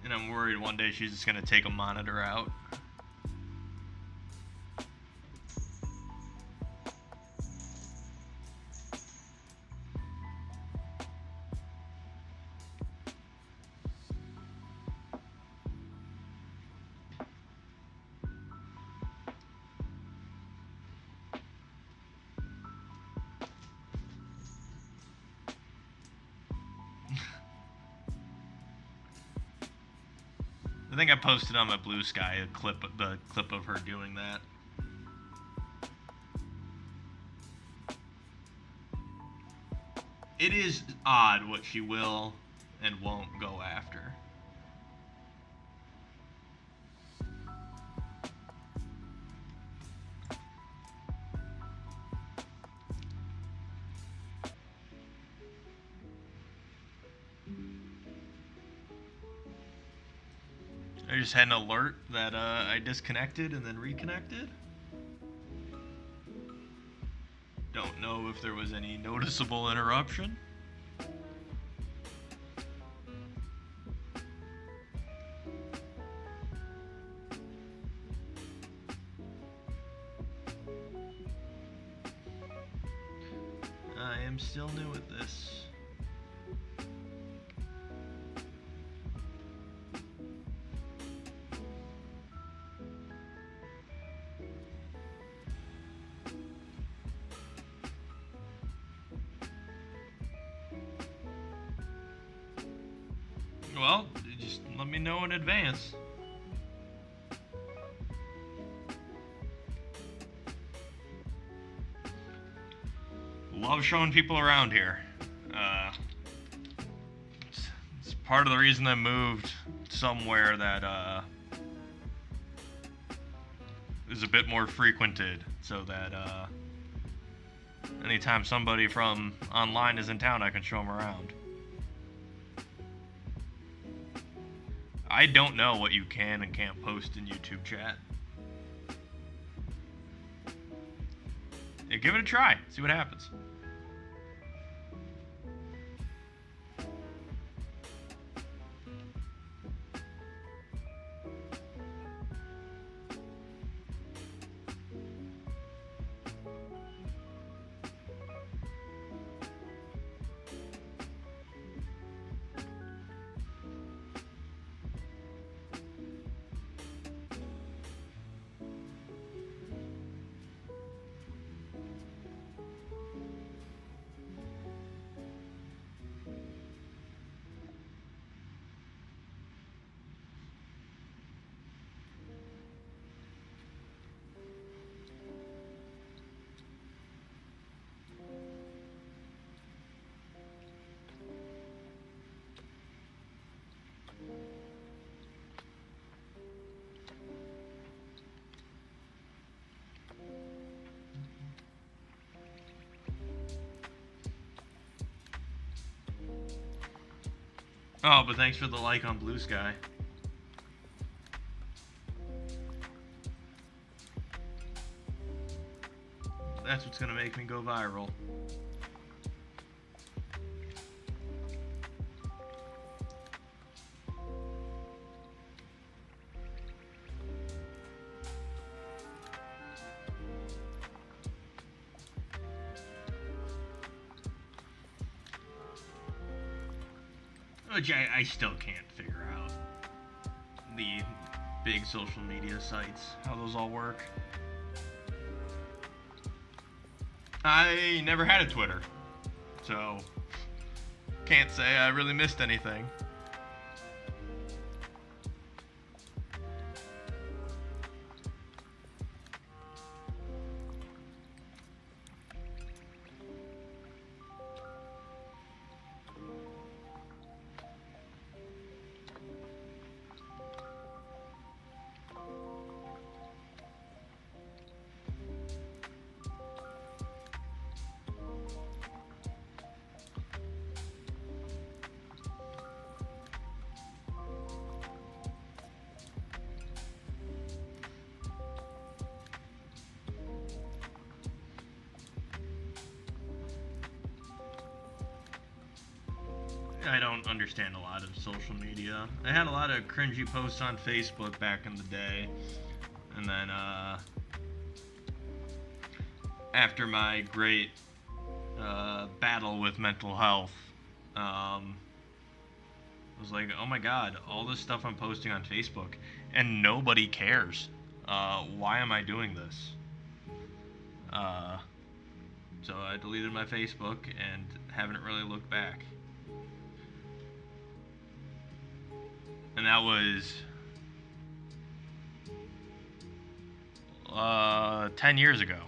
And I'm worried one day she's just gonna take a monitor out. I think I posted on my Blue Sky the clip of her doing that. It is odd what she will and won't go after. I just had an alert that I disconnected and then reconnected. Don't know if there was any noticeable interruption. I am still new at this. Well, just let me know in advance. Love showing people around here. It's part of the reason I moved somewhere that is a bit more frequented, so that anytime somebody from online is in town, I can show them around. I don't know what you can and can't post in YouTube chat. Yeah, give it a try. See what happens. Oh, but thanks for the like on Blue Sky. That's what's gonna make me go viral. Which I still can't figure out. The big social media sites, how those all work. I never had a Twitter, so can't say I really missed anything. I don't understand a lot of social media. I had a lot of cringy posts on Facebook back in the day, and then after my great battle with mental health, I was like, oh my god, all this stuff I'm posting on Facebook, and nobody cares. Why am I doing this? So I deleted my Facebook and haven't really looked back. And that was 10 years ago.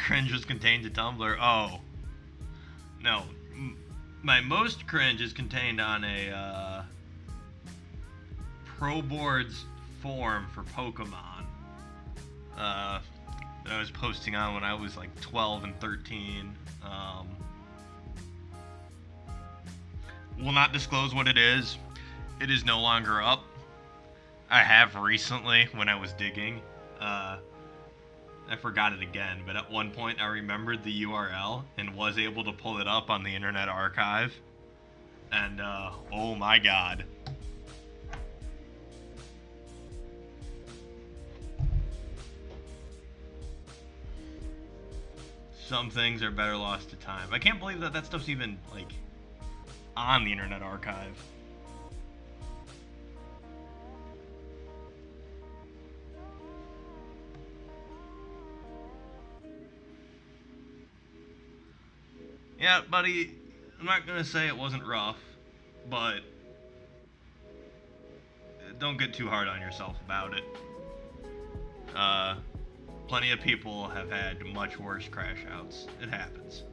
Cringe was contained to Tumblr. Oh. No. My most cringe is contained on a Pro Boards forum for Pokemon. That I was posting on when I was like 12 and 13. Will not disclose what it is. It is no longer up. I have recently when I was digging. I forgot it again, but at one point I remembered the URL and was able to pull it up on the Internet Archive. And, oh my god. Some things are better lost to time. I can't believe that that stuff's even, like, on the Internet Archive. Yeah, buddy, I'm not gonna say it wasn't rough, but don't get too hard on yourself about it. Plenty of people have had much worse crash outs. It happens.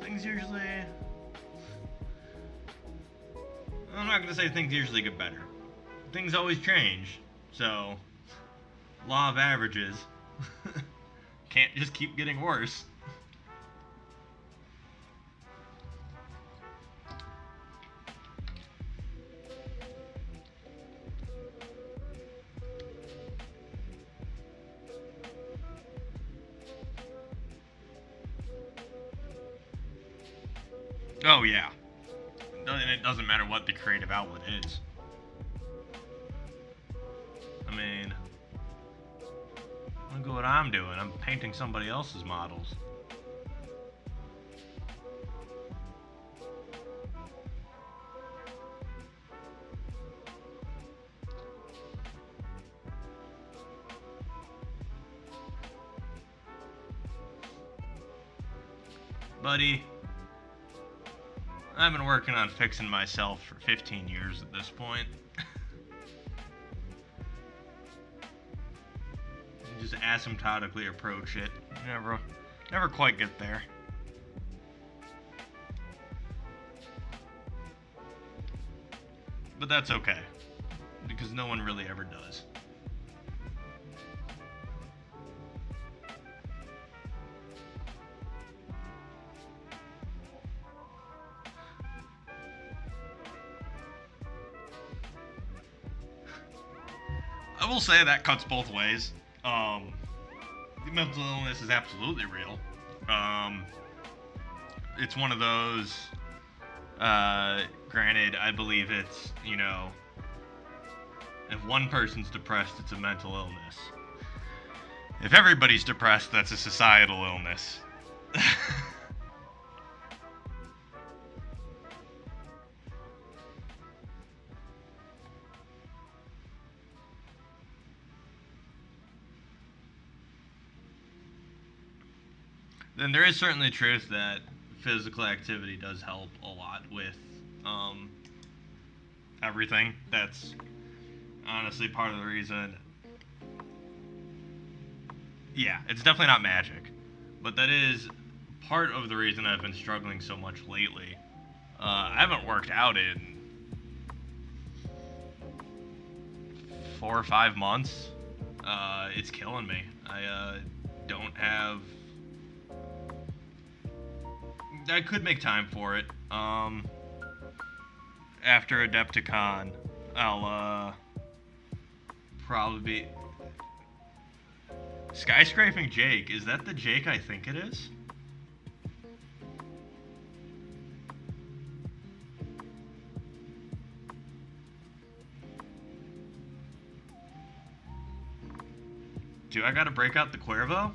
things usually... I'm not going to say things usually get better. Things always change, so... Law of averages. Can't just keep getting worse. Oh yeah. And it doesn't matter what the creative outlet is. I mean, look at what I'm doing. I'm painting somebody else's models. Buddy, I've been working on fixing myself for 15 years at this point. Just asymptotically approach it. Never quite get there. But that's okay, because no one really ever does. I will say that cuts both ways. The mental illness is absolutely real. It's one of those, granted, I believe it's, you know, if one person's depressed, it's a mental illness. If everybody's depressed, that's a societal illness. Then there is certainly truth that physical activity does help a lot with everything. That's honestly part of the reason. Yeah, it's definitely not magic, but that is part of the reason I've been struggling so much lately. I haven't worked out in 4 or 5 months. It's killing me. I don't have... I could make time for it. After Adepticon, I'll probably be... Skyscraping Jake, is that the Jake I think it is? Do I gotta break out the Cuervo?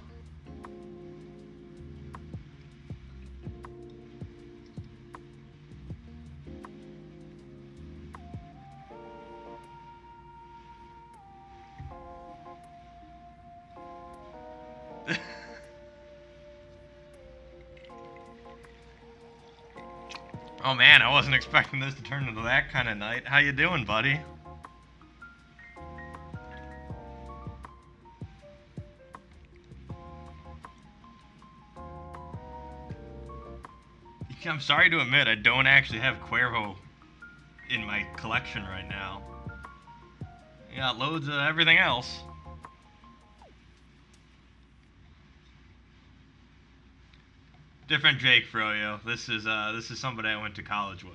Oh man, I wasn't expecting this to turn into that kind of night. How you doing, buddy? I'm sorry to admit, I don't actually have Cuervo in my collection right now. I got loads of everything else. Different Jake, Froyo. This is somebody I went to college with.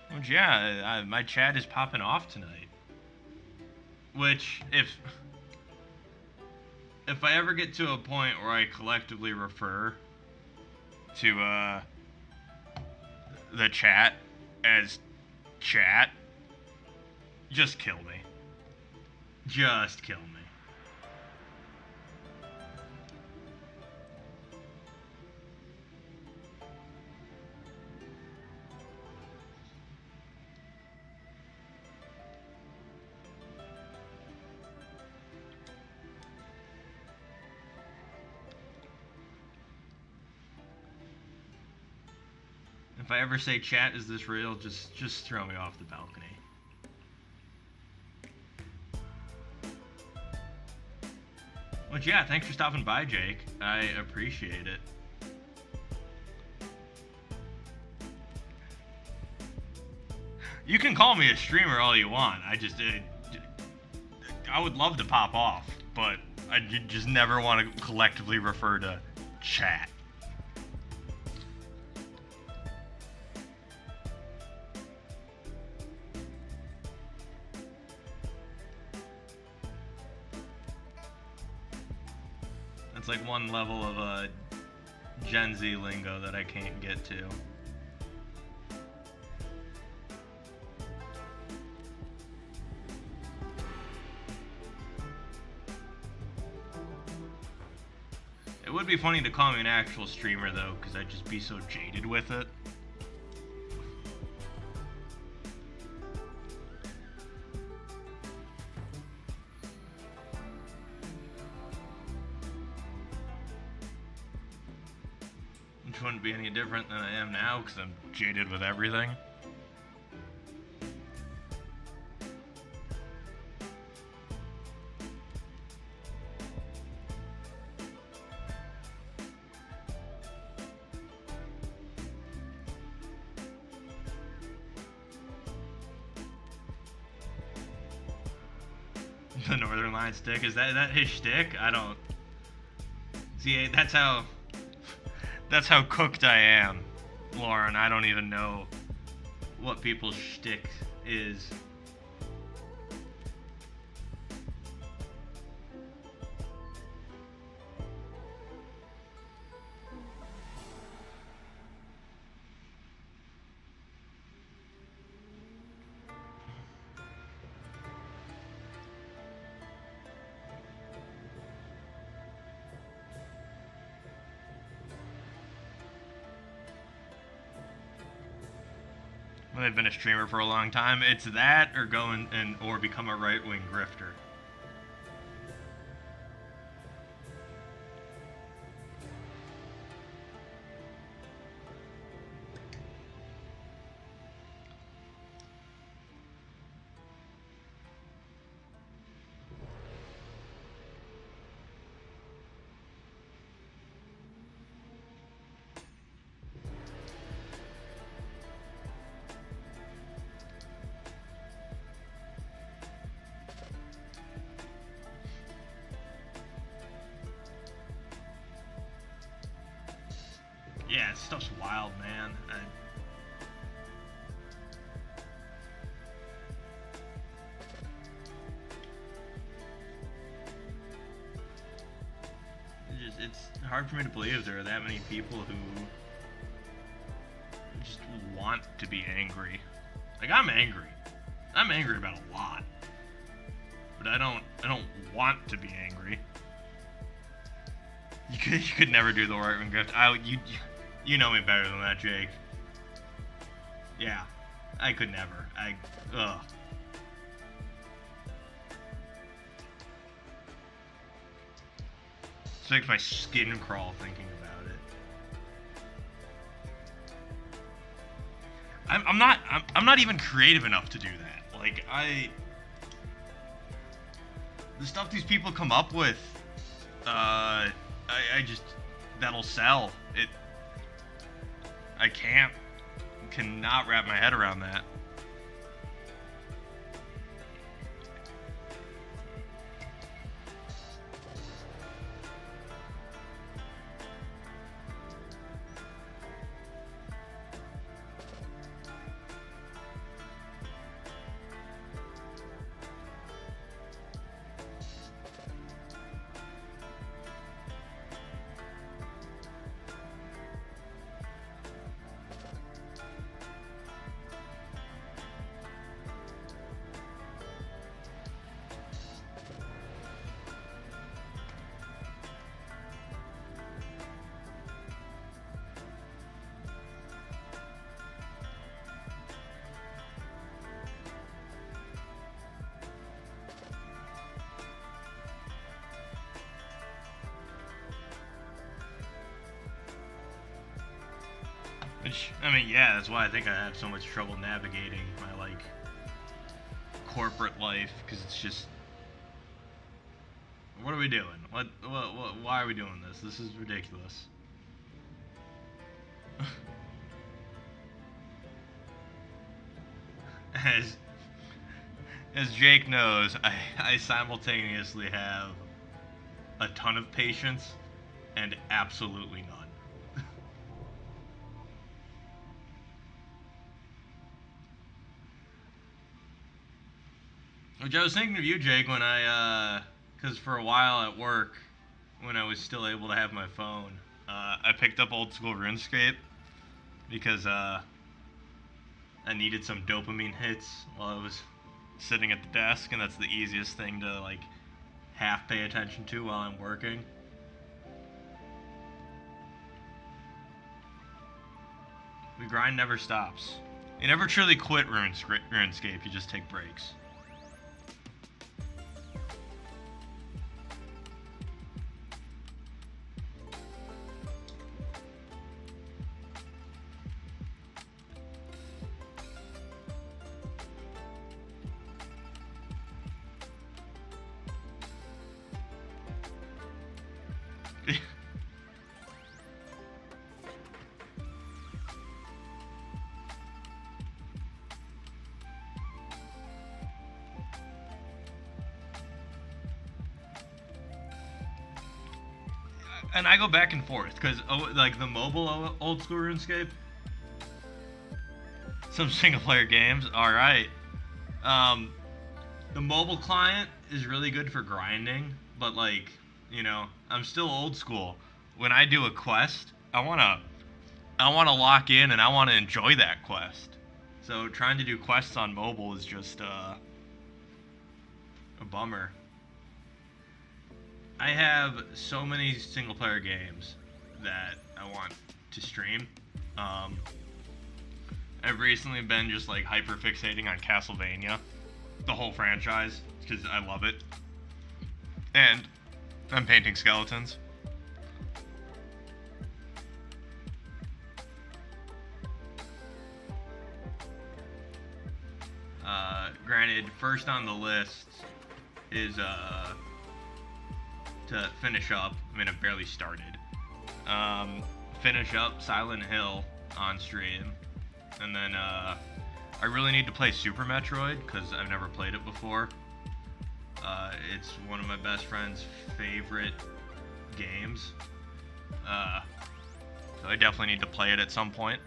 Well, yeah, my chat is popping off tonight. Which, if I ever get to a point where I collectively refer to the chat as chat, just kill me. Just kill me. I ever say, chat, is this real? Just throw me off the balcony. But yeah, thanks for stopping by, Jake. I appreciate it. You can call me a streamer all you want. I would love to pop off, but I just never want to collectively refer to chat. That's like one level of Gen Z lingo that I can't get to. It would be funny to call me an actual streamer though, because I'd just be so jaded with it. Which wouldn't be any different than I am now, because I'm jaded with everything. The Northern Line stick, is that his shtick? I don't see. That's how cooked I am, Lauren. I don't even know what people's shtick is. When they've been a streamer for a long time, it's that or or become a right-wing grifter. Yeah, this stuff's wild, man. It's hard for me to believe there are that many people who just want to be angry. Like, I'm angry. I'm angry about a lot. But I don't want to be angry. You could never do the right wing grift. You know me better than that, Jake. Yeah, I could never. Ugh. It makes my skin crawl thinking about it. I'm not even creative enough to do that. Like, the stuff these people come up with, I just, that'll sell. I cannot wrap my head around that. Which, I mean, yeah, that's why I think I have so much trouble navigating my, like, corporate life, because it's just... What are we doing? Why are we doing this? This is ridiculous. As Jake knows, I simultaneously have a ton of patience and absolutely none. Which I was thinking of you, Jake, when because for a while at work, when I was still able to have my phone, I picked up old school RuneScape because I needed some dopamine hits while I was sitting at the desk, and that's the easiest thing to, like, half pay attention to while I'm working. The grind never stops. You never truly quit RuneScape, you just take breaks. And I go back and forth, because, like, the mobile old school RuneScape, some single player games, alright. The mobile client is really good for grinding, but, like, you know, I'm still old school. When I do a quest, I wanna lock in and I wanna enjoy that quest. So trying to do quests on mobile is just a bummer. I have so many single player games that I want to stream. I've recently been just, like, hyper fixating on Castlevania, the whole franchise, because I love it. And I'm painting skeletons. Granted, first on the list is to finish up. I mean, I've barely started. Finish up Silent Hill on stream, and then I really need to play Super Metroid because I've never played it before. It's one of my best friend's favorite games, so I definitely need to play it at some point.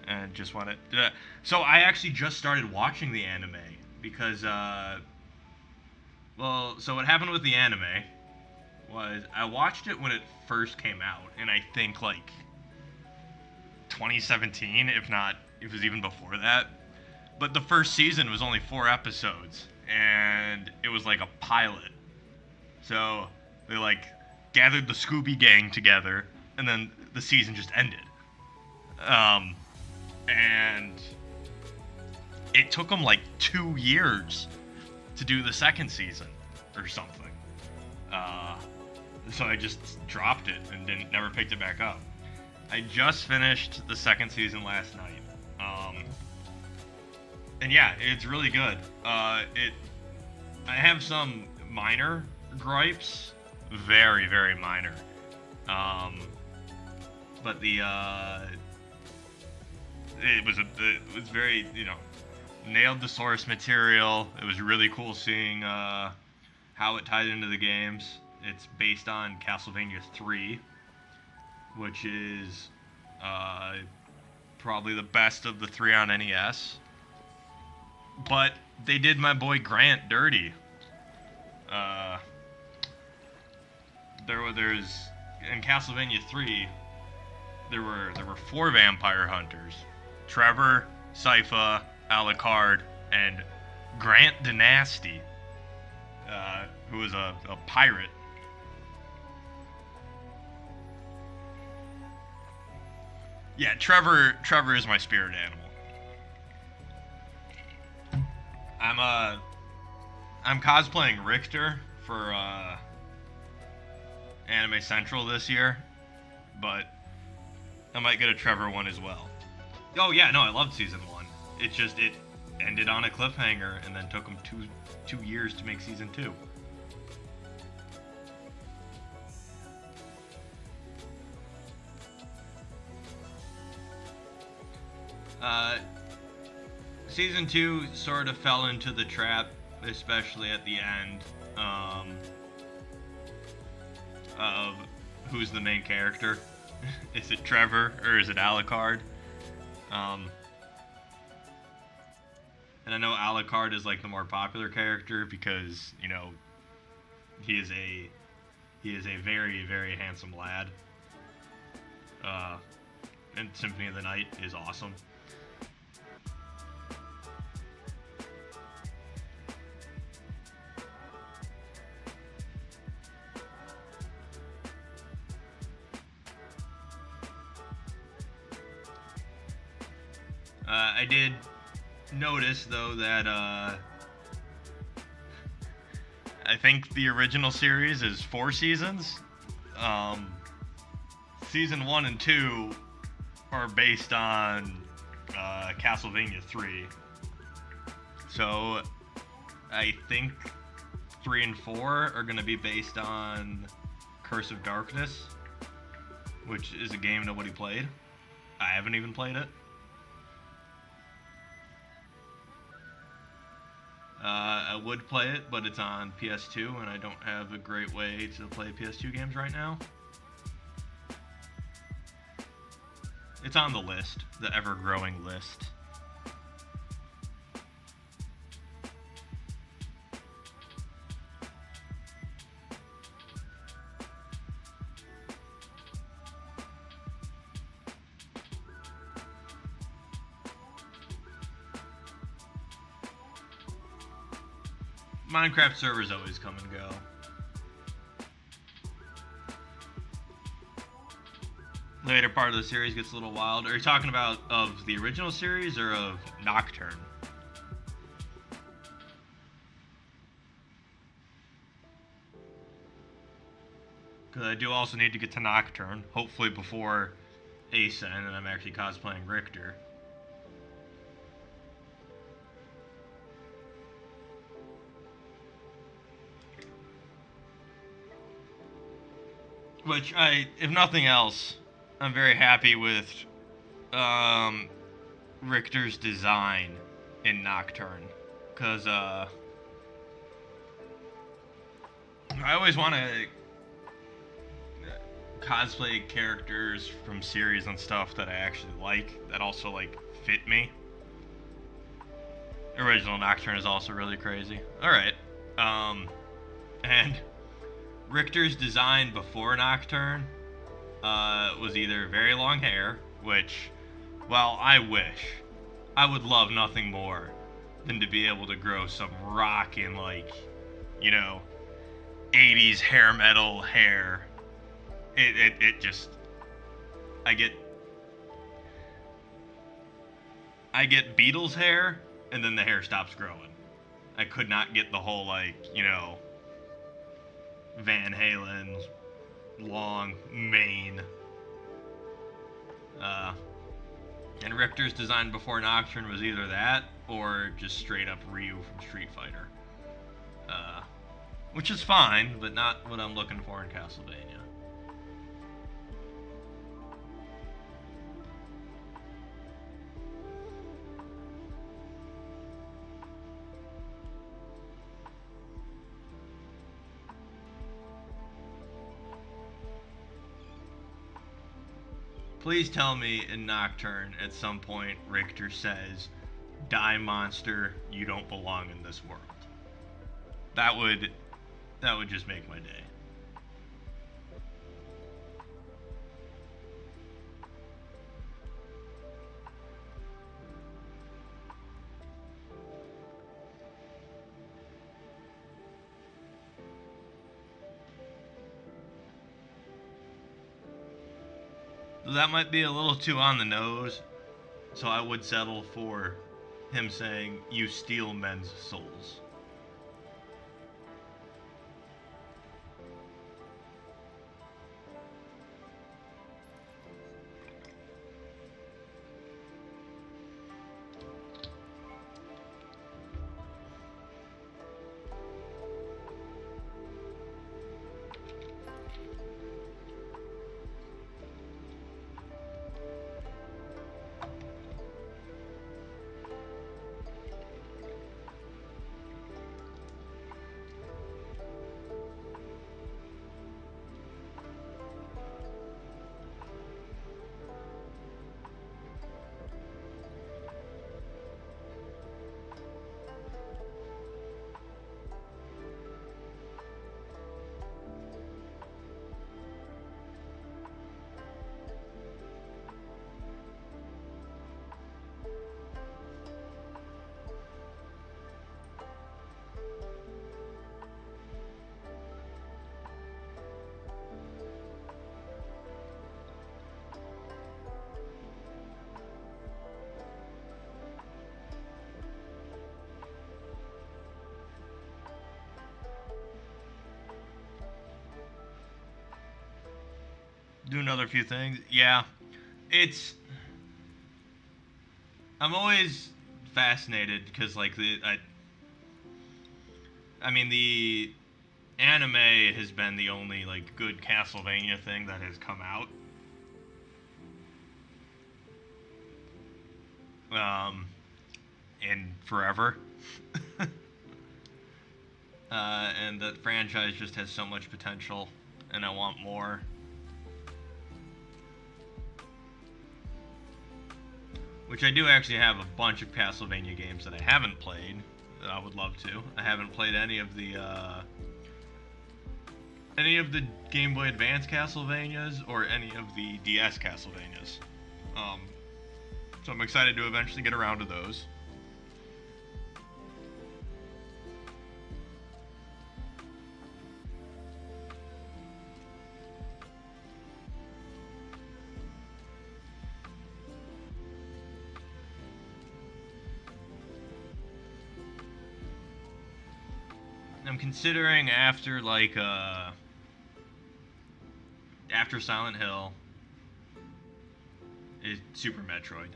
And just want to. So I actually just started watching the anime because well, so what happened with the anime was I watched it when it first came out, and I think, like, 2017, if not, it was even before that. But the first season was only 4 episodes, and it was like a pilot. So they, like, gathered the Scooby Gang together, and then the season just ended. And it took them like 2 years to do the second season or something. So I just dropped it and never picked it back up. I just finished the second season last night. And yeah, it's really good. I have some minor gripes, very, very minor. But it was very, you know, nailed the source material. It was really cool seeing how it tied into the games. It's based on Castlevania 3, which is probably the best of the 3 on NES. But they did my boy Grant dirty. There's in Castlevania 3, there were 4 vampire hunters: Trevor, Sypha, Alucard, and Grant Dynasty, who was a pirate. Yeah, Trevor is my spirit animal. I'm cosplaying Richter for Anime Central this year, but I might get a Trevor one as well. Oh yeah, no, I loved season 1. It's just it ended on a cliffhanger and then took them two years to make season 2. Season 2 sort of fell into the trap, especially at the end, of who's the main character. Is it Trevor or is it Alucard? And I know Alucard is like the more popular character because, you know, he is a very, very handsome lad. And Symphony of the Night is awesome. I did notice, though, that I think the original series is 4 seasons. Season 1 and 2 are based on Castlevania 3. So I think 3 and 4 are going to be based on Curse of Darkness, which is a game nobody played. I haven't even played it. I would play it, but it's on PS2, and I don't have a great way to play PS2 games right now. It's on the list, the ever-growing list. Minecraft servers always come and go. Later part of the series gets a little wild. Are you talking about of the original series or of Nocturne? Because I do also need to get to Nocturne, hopefully before Ascend, and I'm actually cosplaying Richter. Which if nothing else, I'm very happy with Richter's design in Nocturne, because I always want to cosplay characters from series and stuff that I actually like, that also like fit me. Original Nocturne is also really crazy. All right, and Richter's design before Nocturne was either very long hair, which, well, I would love nothing more than to be able to grow some rockin', like, you know, 80s hair metal hair. It just, I get Beatles hair, and then the hair stops growing. I could not get the whole, like, you know, Van Halen long mane. And Richter's design before Nocturne was either that or just straight up Ryu from Street Fighter. Which is fine, but not what I'm looking for in Castlevania. Please tell me in Nocturne at some point Richter says, "Die monster, you don't belong in this world." That would just make my day. That might be a little too on the nose, so I would settle for him saying, "You steal men's souls." do another few things. Yeah, it's. I'm always fascinated because like I mean the anime has been the only like good Castlevania thing that has come out. Um, in forever. And that franchise just has so much potential, and I want more. Which I do actually have a bunch of Castlevania games that I haven't played that I would love to. I haven't played any of the Game Boy Advance Castlevanias or any of the DS Castlevanias. So I'm excited to eventually get around to those. I'm considering after after Silent Hill is Super Metroid.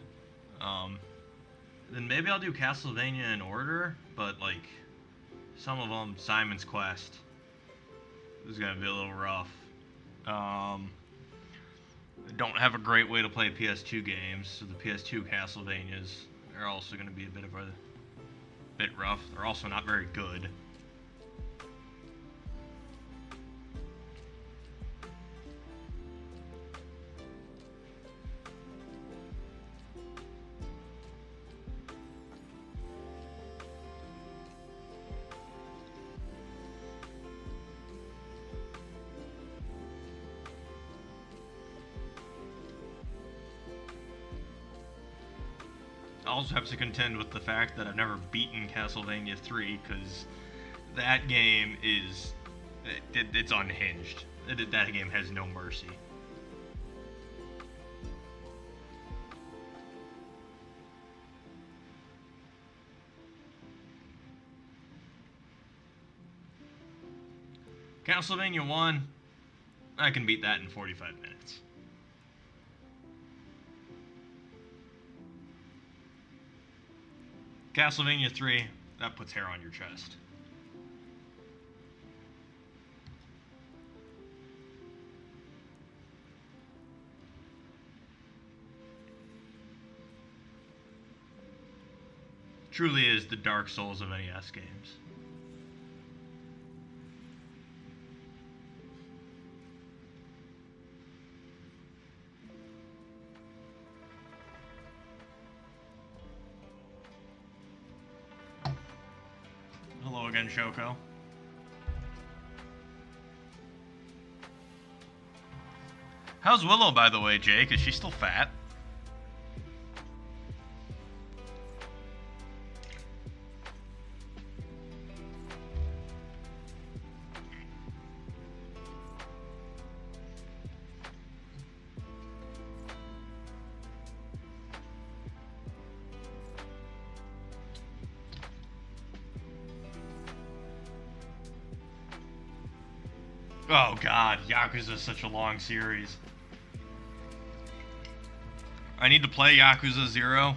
Then maybe I'll do Castlevania in order, but like some of them, Simon's Quest is gonna be a little rough. I don't have a great way to play PS2 games, so the PS2 Castlevanias are also gonna be a bit rough. They're also not very good. I also have to contend with the fact that I've never beaten Castlevania 3 because that game is it's unhinged. That game has no mercy. Castlevania 1, I can beat that in 45 minutes. Castlevania 3, that puts hair on your chest. Truly is the Dark Souls of NES games. Hello again, Shoko. How's Willow, by the way, Jake? Is she still fat? Oh god, Yakuza is such a long series. I need to play Yakuza 0.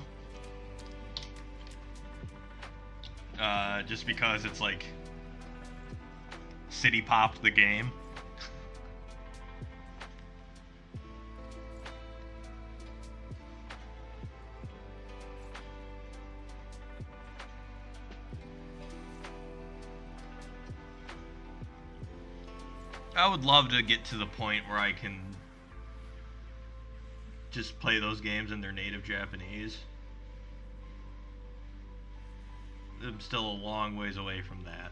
Just because it's like city popped the game. I would love to get to the point where I can just play those games in their native Japanese. I'm still a long ways away from that.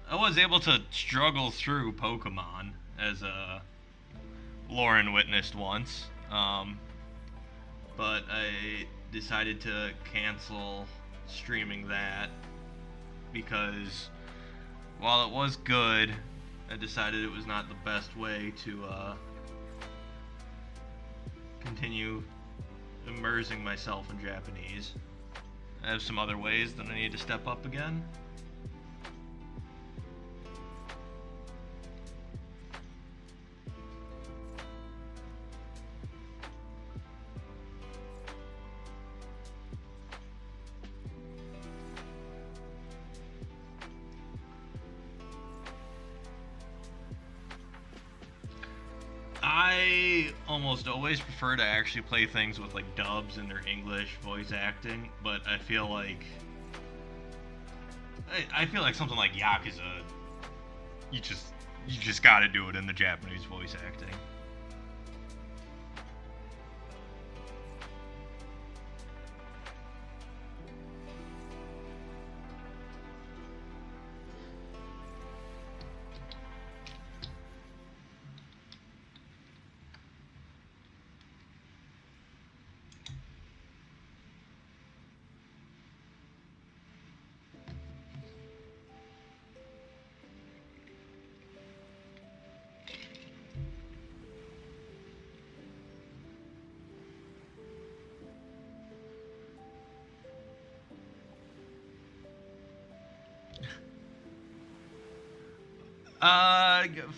I was able to struggle through Pokemon, as Lauren witnessed once, but I decided to cancel streaming that because while it was good, I decided it was not the best way to continue immersing myself in Japanese. I have some other ways that I need to step up again. I almost always prefer to actually play things with like dubs and their English voice acting, but I feel like something like Yakuza, you just gotta do it in the Japanese voice acting.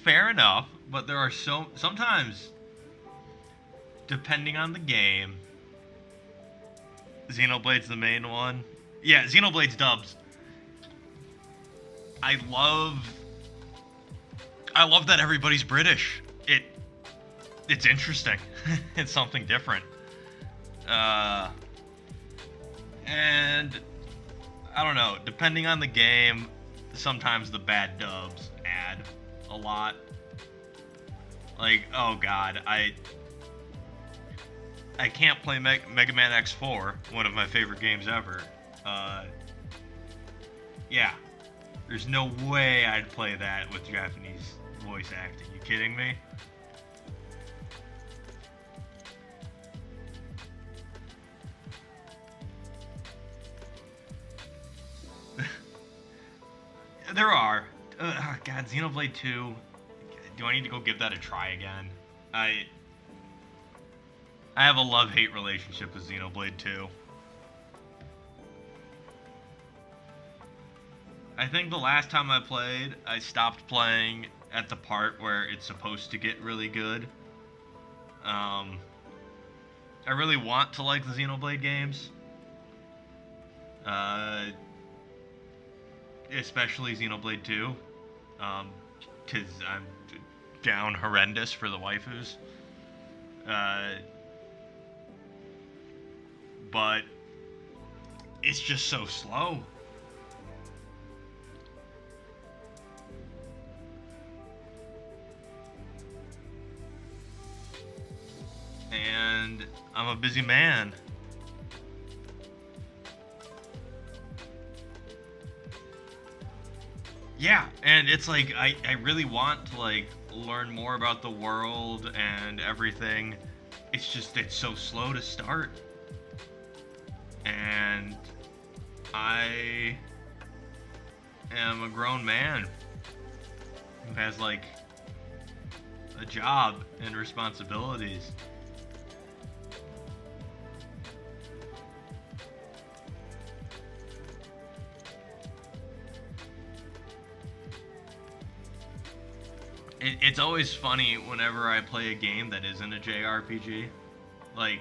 Fair enough, but there are sometimes, depending on the game, Xenoblade's the main one. Yeah, Xenoblade's dubs. I love that everybody's British. It's interesting. It's something different. And I don't know, depending on the game, sometimes the bad dubs add a lot. Like, oh god, I can't play Mega Man X4, one of my favorite games ever. Yeah, there's no way I'd play that with Japanese voice acting. You kidding me? There are. God, Xenoblade 2. Do I need to go give that a try again? I have a love-hate relationship with Xenoblade 2. I think the last time I played, I stopped playing at the part where it's supposed to get really good. I really want to like the Xenoblade games. Especially Xenoblade 2. Because I'm down horrendous for the waifus. But it's just so slow. And I'm a busy man. Yeah, and it's like I really want to like learn more about the world and everything. It's so slow to start. And I am a grown man who has like a job and responsibilities. It's always funny whenever I play a game that isn't a JRPG. Like,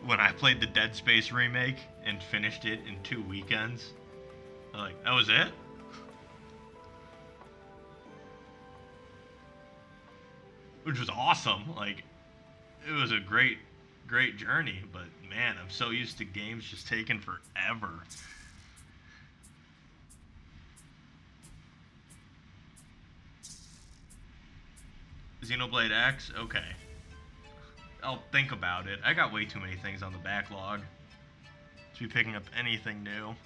when I played the Dead Space remake and finished it in 2 weekends, I'm like, that was it? Which was awesome. Like, it was a great journey, but man, I'm so used to games just taking forever. Xenoblade X? Okay. I'll think about it. I got way too many things on the backlog to be picking up anything new.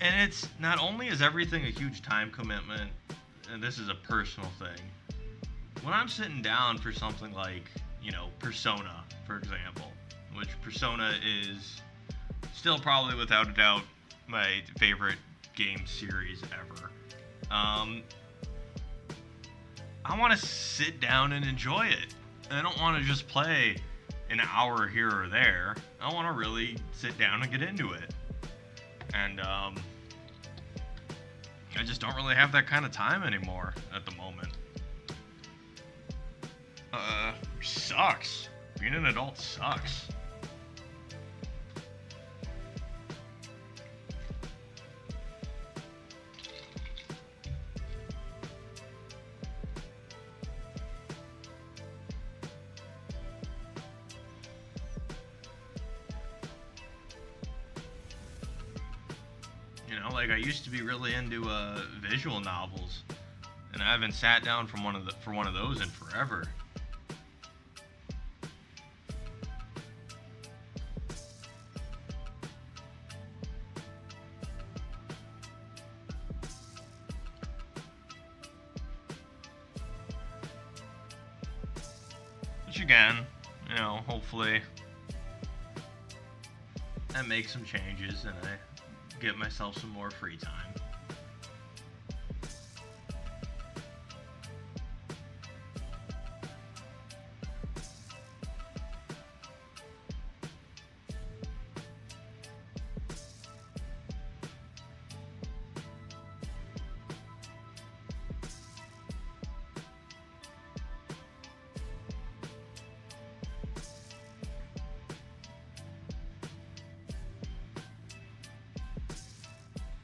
And it's not only is everything a huge time commitment, and this is a personal thing. When I'm sitting down for something like, Persona, for example, which Persona is still probably without a doubt my favorite game series ever. I want to sit down and enjoy it. I don't want to just play an hour here or there. I want to really sit down and get into it. And I just don't really have that kind of time anymore at the moment. Sucks. Being an adult sucks. You know, like I used to be really into visual novels, and I haven't sat down for one of those in forever. Which again, you know, hopefully I make some changes and I get myself some more free time.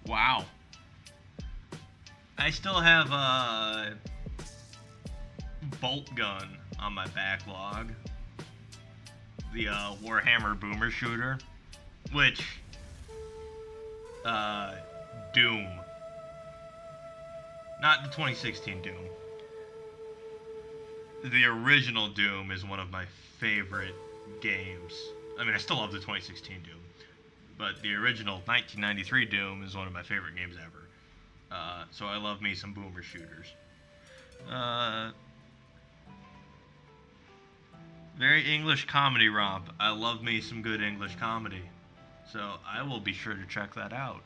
Wow. I still have a bolt gun on my backlog. The Warhammer boomer shooter. Which, Doom. Not the 2016 Doom. The original Doom is one of my favorite games. I mean, I still love the 2016 Doom. But the original 1993 Doom is one of my favorite games ever. So I love me some boomer shooters. Very English comedy romp. I love me some good English comedy. So I will be sure to check that out.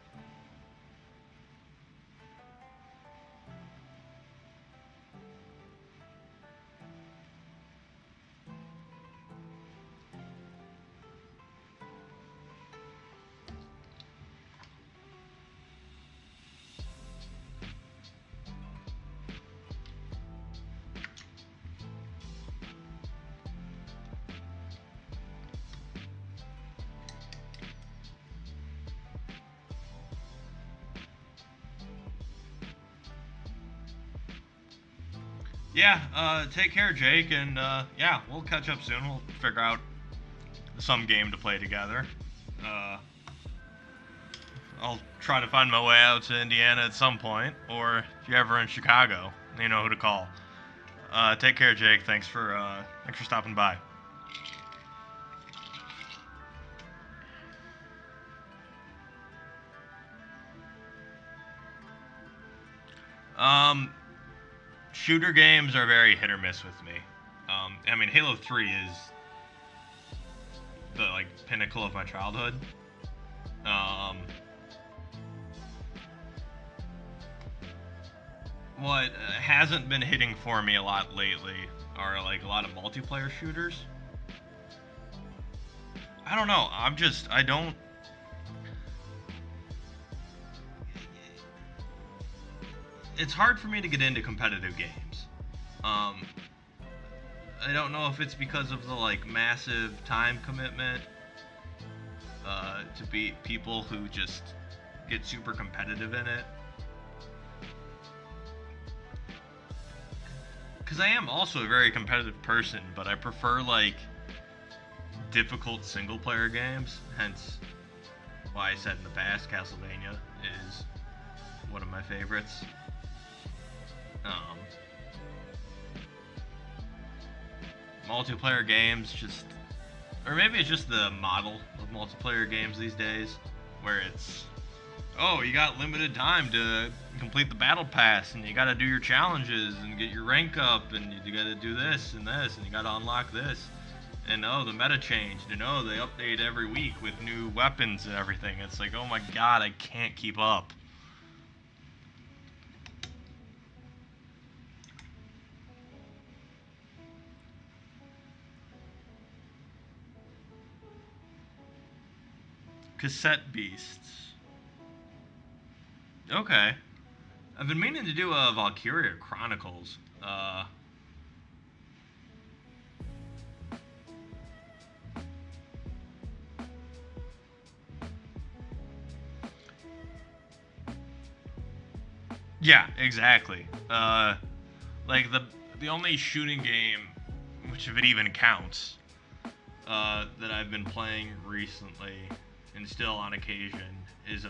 Yeah, take care, Jake, and yeah, we'll catch up soon. We'll figure out some game to play together. Uh, I'll try to find my way out to Indiana at some point, or if you're ever in Chicago, you know who to call. Take care, Jake. Thanks for stopping by. Um, Shooter games are very hit or miss with me. I mean, Halo 3 is the like pinnacle of my childhood. Um, what hasn't been hitting for me a lot lately are like a lot of multiplayer shooters. I don't know. I don't. It's hard for me to get into competitive games. Um, I don't know if it's because of the like massive time commitment to beat people who just get super competitive in it. Because I am also a very competitive person, but I prefer like difficult single player games. Hence, why I said in the past, Castlevania is one of my favorites. Um, Multiplayer games just, or maybe it's just the model of multiplayer games these days, where it's, oh, you got limited time to complete the battle pass, and you got to do your challenges and get your rank up, and you got to do this, and you got to unlock this. And oh, the meta changed, and oh, they update every week with new weapons and everything. It's like, oh my god, I can't keep up. Cassette Beasts. Okay. I've been meaning to do a Valkyria Chronicles. Yeah, exactly. Like the only shooting game, which if it even counts, that I've been playing recently, and still on occasion, is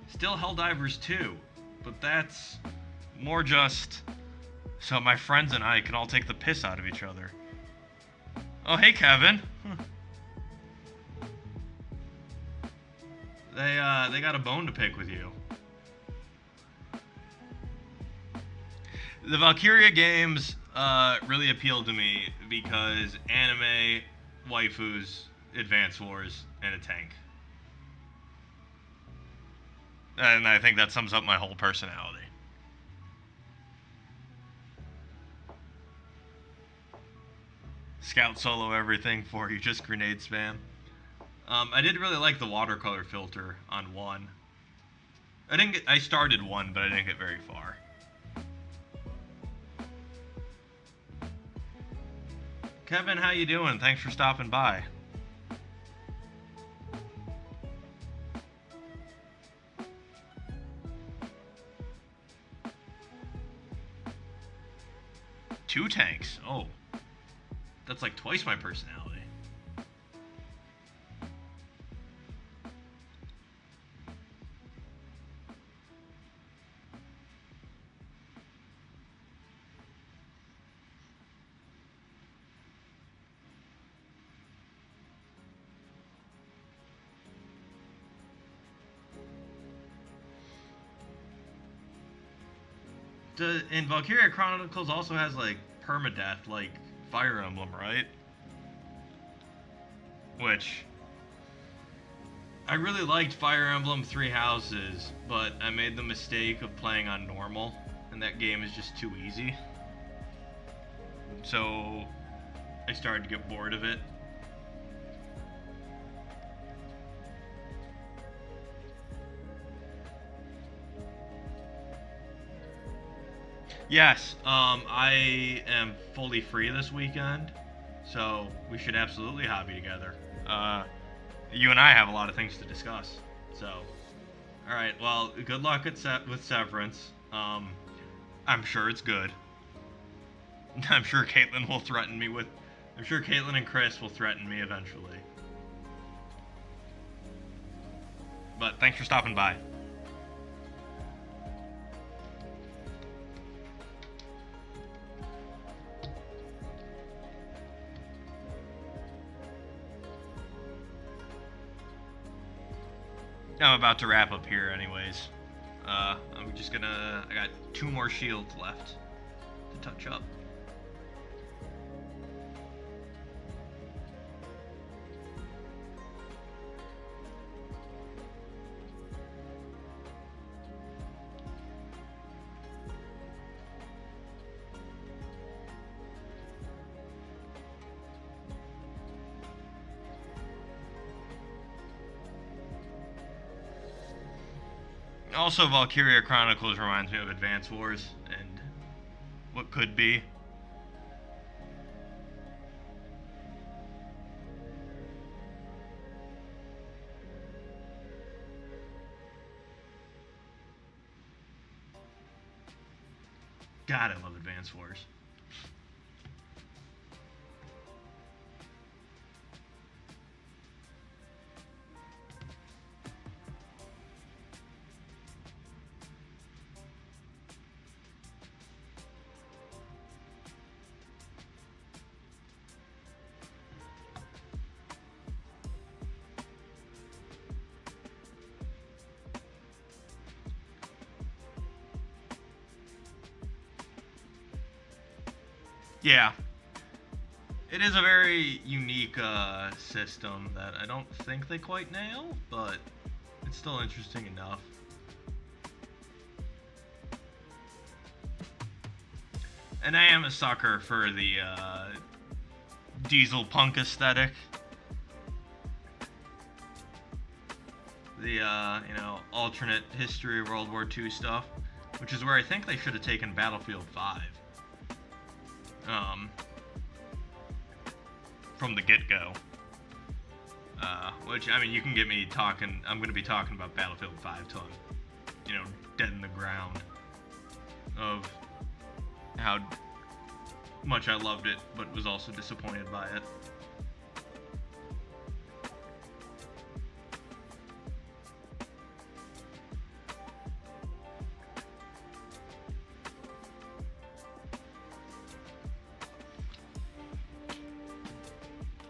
still Helldivers 2. But that's more just so my friends and I can all take the piss out of each other. Oh, hey, Kevin. They got a bone to pick with you. The Valkyria games really appealed to me because anime, waifus, Advance Wars, and a tank. And I think that sums up my whole personality. Scout solo everything for you, just grenade spam. I did really like the watercolor filter on 1. I started 1, but I didn't get very far. Kevin, how you doing? Thanks for stopping by. Two tanks? Oh. That's like twice my personality. And Valkyria Chronicles also has like permadeath, like Fire Emblem, right? Which I really liked Fire Emblem Three Houses, but I made the mistake of playing on normal, and that game is just too easy. So I started to get bored of it. Yes, I am fully free this weekend, so we should absolutely hobby together. You and I have a lot of things to discuss, so. Alright, well, good luck with Severance. I'm sure it's good. I'm sure Caitlin will threaten me with... I'm sure Caitlin and Chris will threaten me eventually. But thanks for stopping by. I'm about to wrap up here anyways. I'm just gonna... I got 2 more shields left to touch up. Also, Valkyria Chronicles reminds me of Advance Wars and what could be. God, I love Advance Wars. Yeah. It is a very unique system that I don't think they quite nail, but it's still interesting enough. And I am a sucker for the diesel punk aesthetic. The, alternate history of World War II stuff. which is where I think they should have taken Battlefield 5. From the get-go. Which, I mean, you can get me talking, I'm going to be talking about Battlefield 5 till I'm, you know, dead in the ground of how much I loved it, but was also disappointed by it.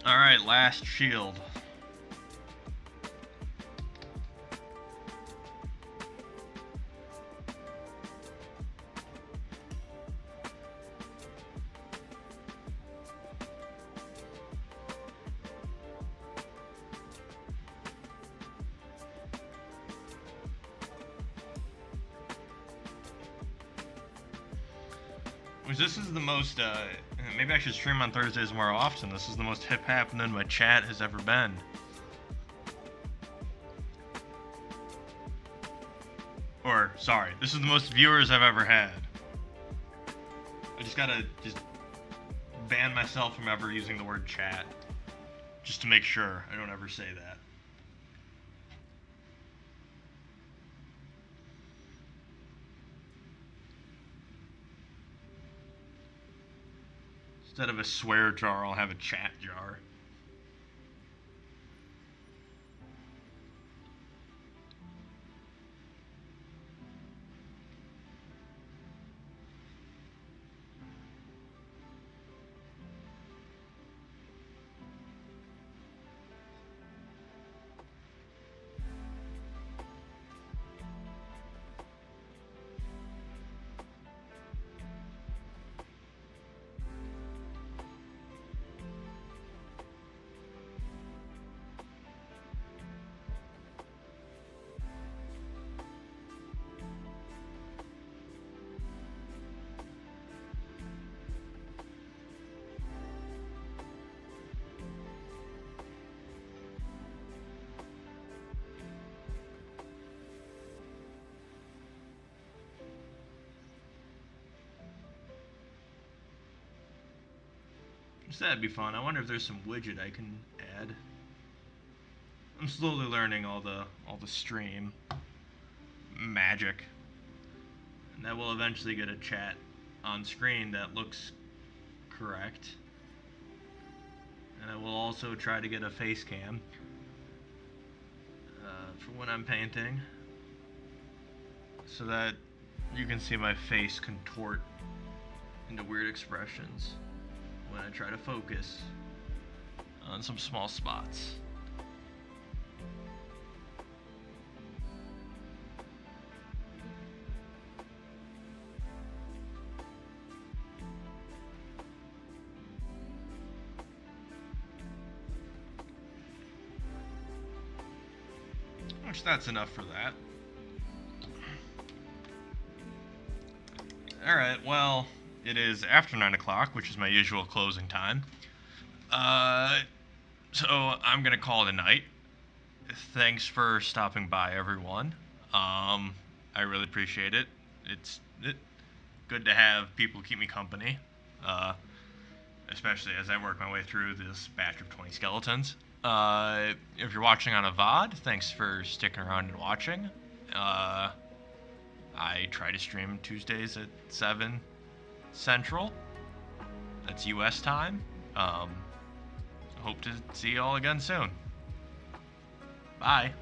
Alright, last shield. This is the most, maybe I should stream on Thursdays more often. This is the most hip happening my chat has ever been. Or, sorry, this is the most viewers I've ever had. I just gotta ban myself from ever using the word chat. Just to make sure I don't ever say that. Instead of a swear jar, I'll have a chat jar. So that'd be fun. I wonder if there's some widget I can add. I'm slowly learning all the stream magic, and that will eventually get a chat on screen that looks correct. And I will also try to get a face cam for when I'm painting, so that you can see my face contort into weird expressions when I try to focus on some small spots. Which that's enough for that. Alright, well, it is after 9 o'clock, which is my usual closing time. So I'm gonna call it a night. Thanks for stopping by, everyone. I really appreciate it. It's good to have people keep me company, especially as I work my way through this batch of 20 skeletons. If you're watching on a VOD, thanks for sticking around and watching. I try to stream Tuesdays at 7 Central. That's US time. Hope to see you all again soon. Bye.